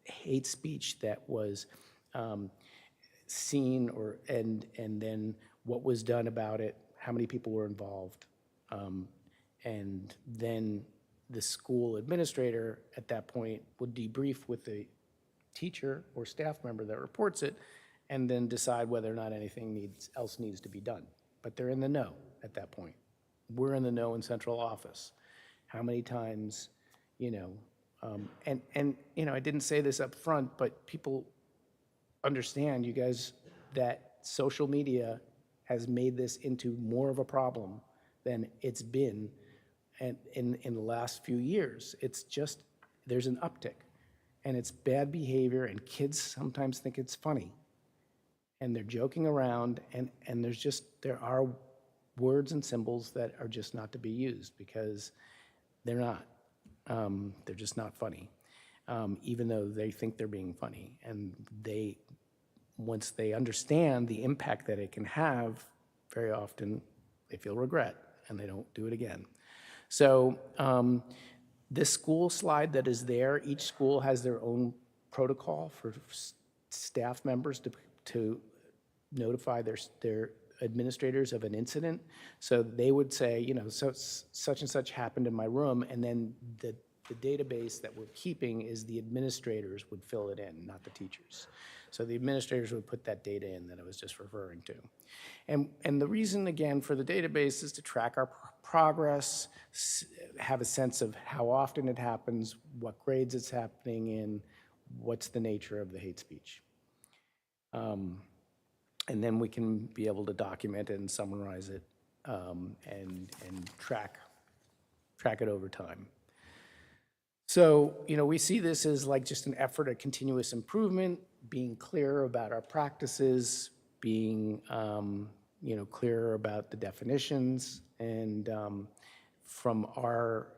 hate speech that was seen, and then what was done about it, how many people were involved, and then the school administrator at that point would debrief with the teacher or staff member that reports it, and then decide whether or not anything else needs to be done. But they're in the know at that point. We're in the know in central office. How many times, I didn't say this up front, but people understand, you guys, that social media has made this into more of a problem than it's been in the last few years. It's just, there's an uptick. And it's bad behavior, and kids sometimes think it's funny. And they're joking around, and there are words and symbols that are just not to be used because they're not. They're just not funny, even though they think they're being funny. And once they understand the impact that it can have, very often they feel regret and they don't do it again. So this school slide that is there, each school has their own protocol for staff members to notify their administrators of an incident. So they would say, so such and such happened in my room, and then the database that we're keeping is the administrators would fill it in, not the teachers. So the administrators would put that data in that I was just referring to. And the reason, again, for the database is to track our progress, have a sense of how often it happens, what grades it's happening in, what's the nature of the hate speech. And then we can be able to document it and summarize it and track it over time. So, we see this as like just an effort at continuous improvement, being clear about our practices, being clearer about the definitions, and from our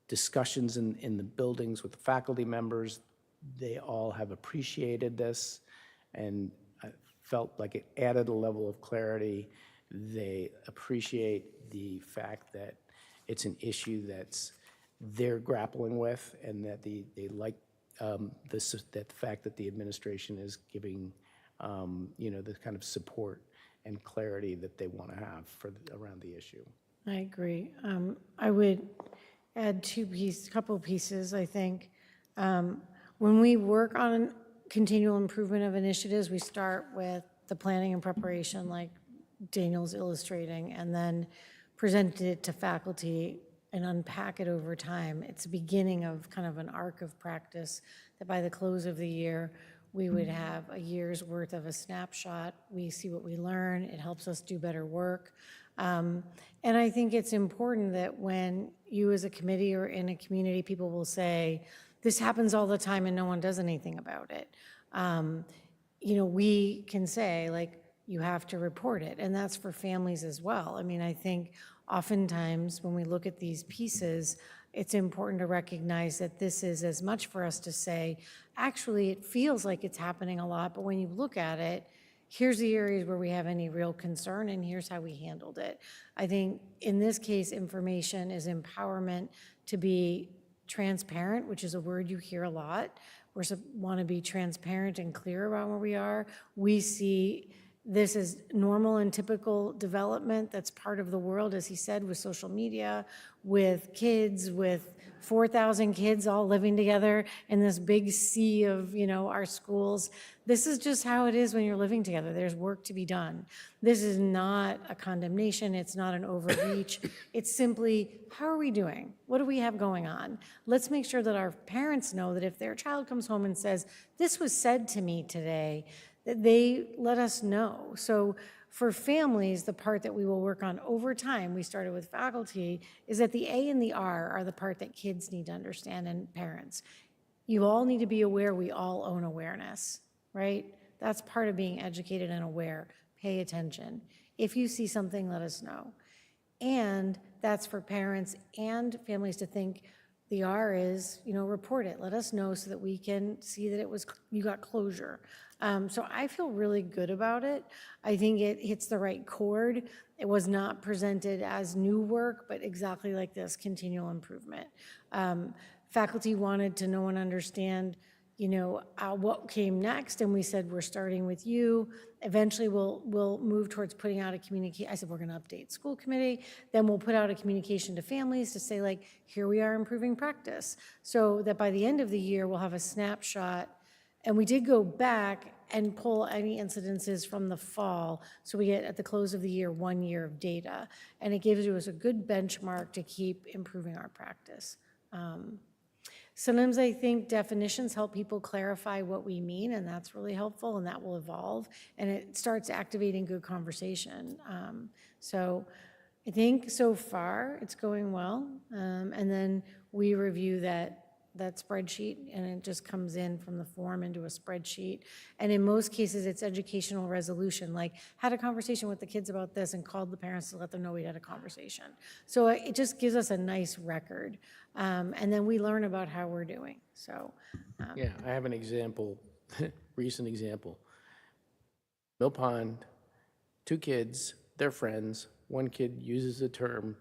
discussions in the buildings with the faculty members, they all have appreciated this, and I felt like it added a level of clarity. They appreciate the fact that it's an issue that's they're grappling with, and that they like the fact that the administration is giving the kind of support and clarity that they want to have around the issue. I agree. I would add couple pieces, I think. When we work on continual improvement of initiatives, we start with the planning and preparation, like Daniel's illustrating, and then present it to faculty and unpack it over time. It's a beginning of kind of an arc of practice that by the close of the year, we would have a year's worth of a snapshot. We see what we learn. It helps us do better work. And I think it's important that when you as a committee or in a community, people will say, this happens all the time and no one does anything about it. We can say, like, you have to report it. And that's for families as well. I mean, I think oftentimes when we look at these pieces, it's important to recognize that this is as much for us to say, actually, it feels like it's happening a lot, but when you look at it, here's the areas where we have any real concern, and here's how we handled it. I think in this case, information is empowerment to be transparent, which is a word you hear a lot. We want to be transparent and clear about where we are. We see this is normal and typical development that's part of the world, as he said, with social media, with kids, with 4,000 kids all living together in this big sea of, our schools. This is just how it is when you're living together. There's work to be done. This is not a condemnation. It's not an overreach. It's simply, how are we doing? What do we have going on? Let's make sure that our parents know that if their child comes home and says, this was said to me today, that they let us know. So for families, the part that we will work on over time, we started with faculty, is that the A and the R are the part that kids need to understand and parents. You all need to be aware we all own awareness, right? That's part of being educated and aware. Pay attention. If you see something, let us know. And that's for parents and families to think. The R is, report it, let us know so that we can see that you got closure. So I feel really good about it. I think it hits the right chord. It was not presented as new work, but exactly like this, continual improvement. Faculty wanted to know and understand, what came next, and we said, we're starting with you. Eventually, we'll move towards putting out a communication. I said, we're going to update school committee. Then we'll put out a communication to families to say, like, here we are improving practice. So that by the end of the year, we'll have a snapshot. And we did go back and pull any incidences from the fall. So we get, at the close of the year, 1 year of data. And it gives us a good benchmark to keep improving our practice. Sometimes I think definitions help people clarify what we mean, and that's really helpful, and that will evolve, and it starts activating good conversation. So I think so far it's going well, and then we review that spreadsheet, and it just comes in from the form into a spreadsheet. And in most cases, it's educational resolution, like had a conversation with the kids about this and called the parents to let them know we had a conversation. So it just gives us a nice record. And then we learn about how we're doing, so. Yeah, I have an example, recent example. Mill Pond, 2 kids, they're friends. One kid uses a term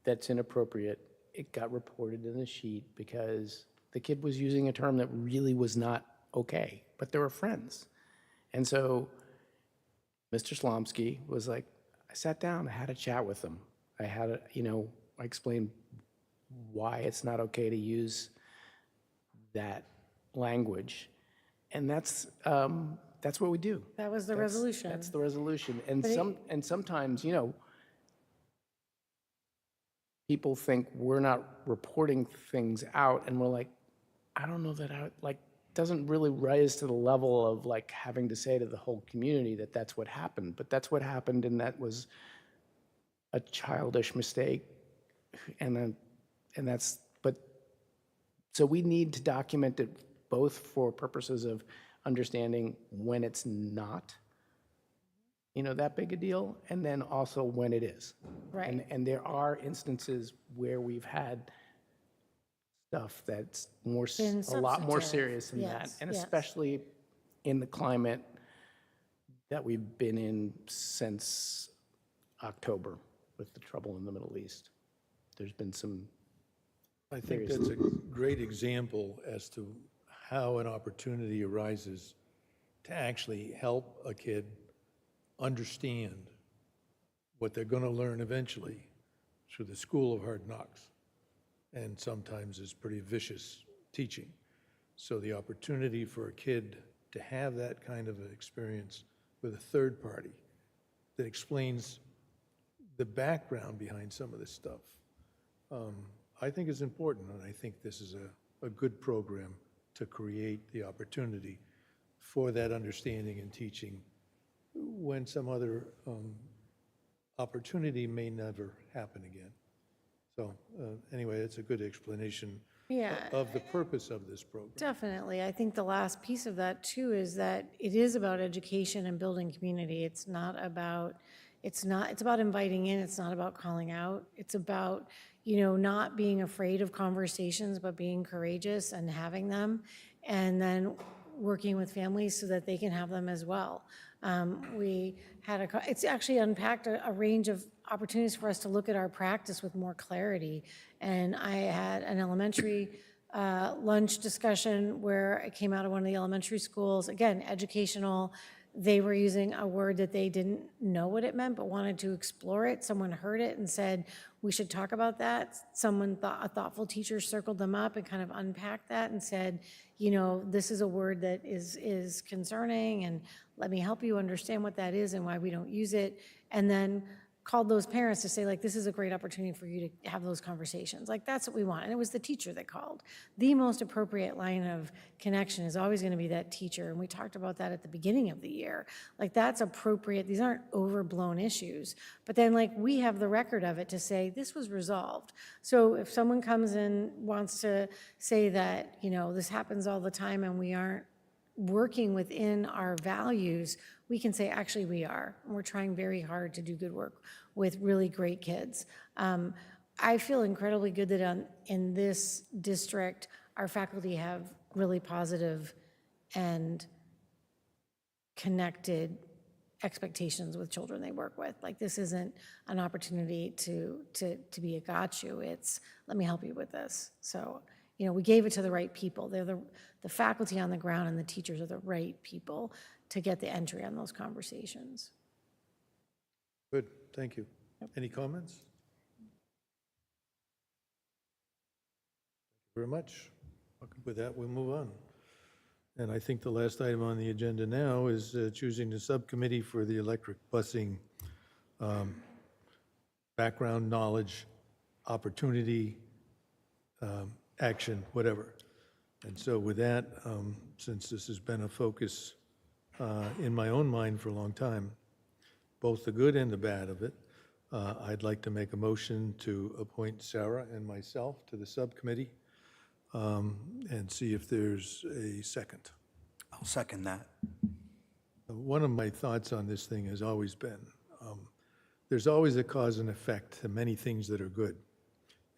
that's inappropriate. It got reported in the sheet because the kid was using a term that really was not okay, but they were friends. And so Mr. Slomsky was like, I sat down, I had a chat with them. I explained why it's not okay to use that language. And that's what we do. That was the resolution. That's the resolution. And sometimes, people think we're not reporting things out, and we're like, I don't know that doesn't really rise to the level of like having to say to the whole community that that's what happened. But that's what happened, and that was a childish mistake. So we need to document it both for purposes of understanding when it's not, that big a deal, and then also when it is. Right. And there are instances where we've had stuff that's a lot more serious than that, and especially in the climate that we've been in since October with the trouble in the Middle East. There's been some. I think that's a great example as to how an opportunity arises to actually help a kid understand what they're going to learn eventually through the school of hard knocks, and sometimes is pretty vicious teaching. So the opportunity for a kid to have that kind of an experience with a third party that explains the background behind some of this stuff, I think is important, and I think this is a good program to create the opportunity for that understanding and teaching when some other opportunity may never happen again. So anyway, it's a good explanation of the purpose of this program. Definitely. I think the last piece of that too is that it is about education and building community. It's about inviting in, it's not about calling out. It's about, not being afraid of conversations, but being courageous and having them, and then working with families so that they can have them as well. It's actually unpacked a range of opportunities for us to look at our practice with more clarity. And I had an elementary lunch discussion where it came out of one of the elementary schools, again, educational. They were using a word that they didn't know what it meant, but wanted to explore it. Someone heard it and said, we should talk about that. A thoughtful teacher circled them up and kind of unpacked that and said, this is a word that is concerning, and let me help you understand what that is and why we don't use it. And then called those parents to say, like, this is a great opportunity for you to have those conversations. Like, that's what we want. And it was the teacher that called. The most appropriate line of connection is always going to be that teacher. And we talked about that at the beginning of the year. Like, that's appropriate. These aren't overblown issues. But then, like, we have the record of it to say this was resolved. So if someone comes and wants to say that, this happens all the time and we aren't working within our values, we can say, actually, we are. And we're trying very hard to do good work with really great kids. I feel incredibly good that in this district, our faculty have really positive and connected expectations with children they work with. Like, this isn't an opportunity to be a got you. It's, let me help you with this. So, you know, we gave it to the right people. They're the faculty on the ground and the teachers are the right people to get the entry on those conversations. Good, thank you. Any comments? Thank you very much. With that, we'll move on. And I think the last item on the agenda now is choosing the subcommittee for the electric busing background knowledge, opportunity, action, whatever. And so with that, since this has been a focus in my own mind for a long time, both the good and the bad of it, I'd like to make a motion to appoint Sarah and myself to the subcommittee and see if there's a second. I'll second that. One of my thoughts on this thing has always been, there's always a cause and effect to many things that are good,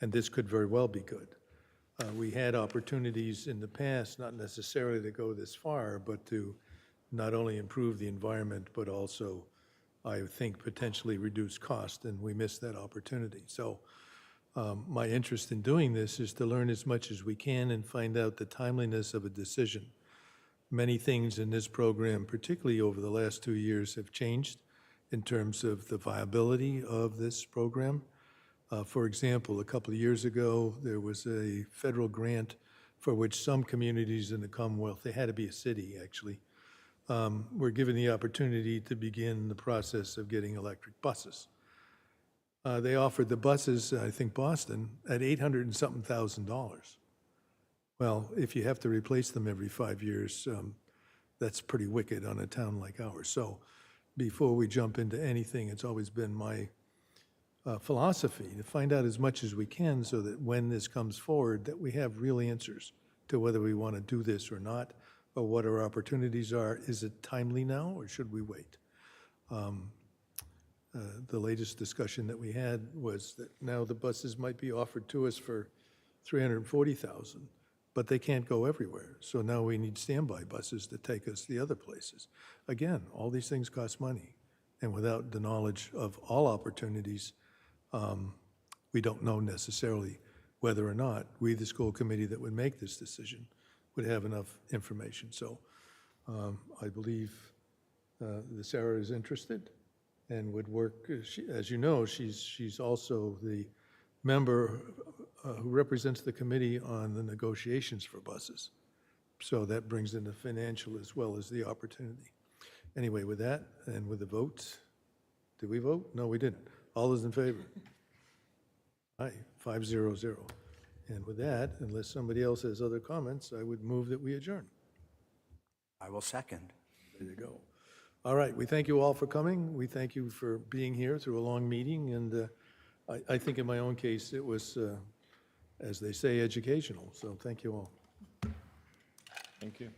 and this could very well be good. We had opportunities in the past, not necessarily to go this far, but to not only improve the environment, but also, I think, potentially reduce cost, and we missed that opportunity. So my interest in doing this is to learn as much as we can and find out the timeliness of a decision. Many things in this program, particularly over the last 2 years, have changed in terms of the viability of this program. For example, a couple of years ago, there was a federal grant for which some communities in the Commonwealth, they had to be a city actually, were given the opportunity to begin the process of getting electric buses. They offered the buses, I think Boston, at $800 and something thousand. Well, if you have to replace them every 5 years, that's pretty wicked on a town like ours. So before we jump into anything, it's always been my philosophy to find out as much as we can so that when this comes forward, that we have real answers to whether we want to do this or not, or what our opportunities are. Is it timely now, or should we wait? The latest discussion that we had was that now the buses might be offered to us for $340,000, but they can't go everywhere. So now we need standby buses to take us the other places. Again, all these things cost money, and without the knowledge of all opportunities, we don't know necessarily whether or not we, the school committee that would make this decision, would have enough information. So I believe that Sarah is interested and would work, as you know, she's also the member who represents the committee on the negotiations for buses. So that brings in the financial as well as the opportunity. Anyway, with that and with the votes, did we vote? No, we didn't. All those in favor? Aye, 5-0-0. And with that, unless somebody else has other comments, I would move that we adjourn. I will second. There you go. All right, we thank you all for coming. We thank you for being here through a long meeting. And I think in my own case, it was, as they say, educational. So thank you all. Thank you.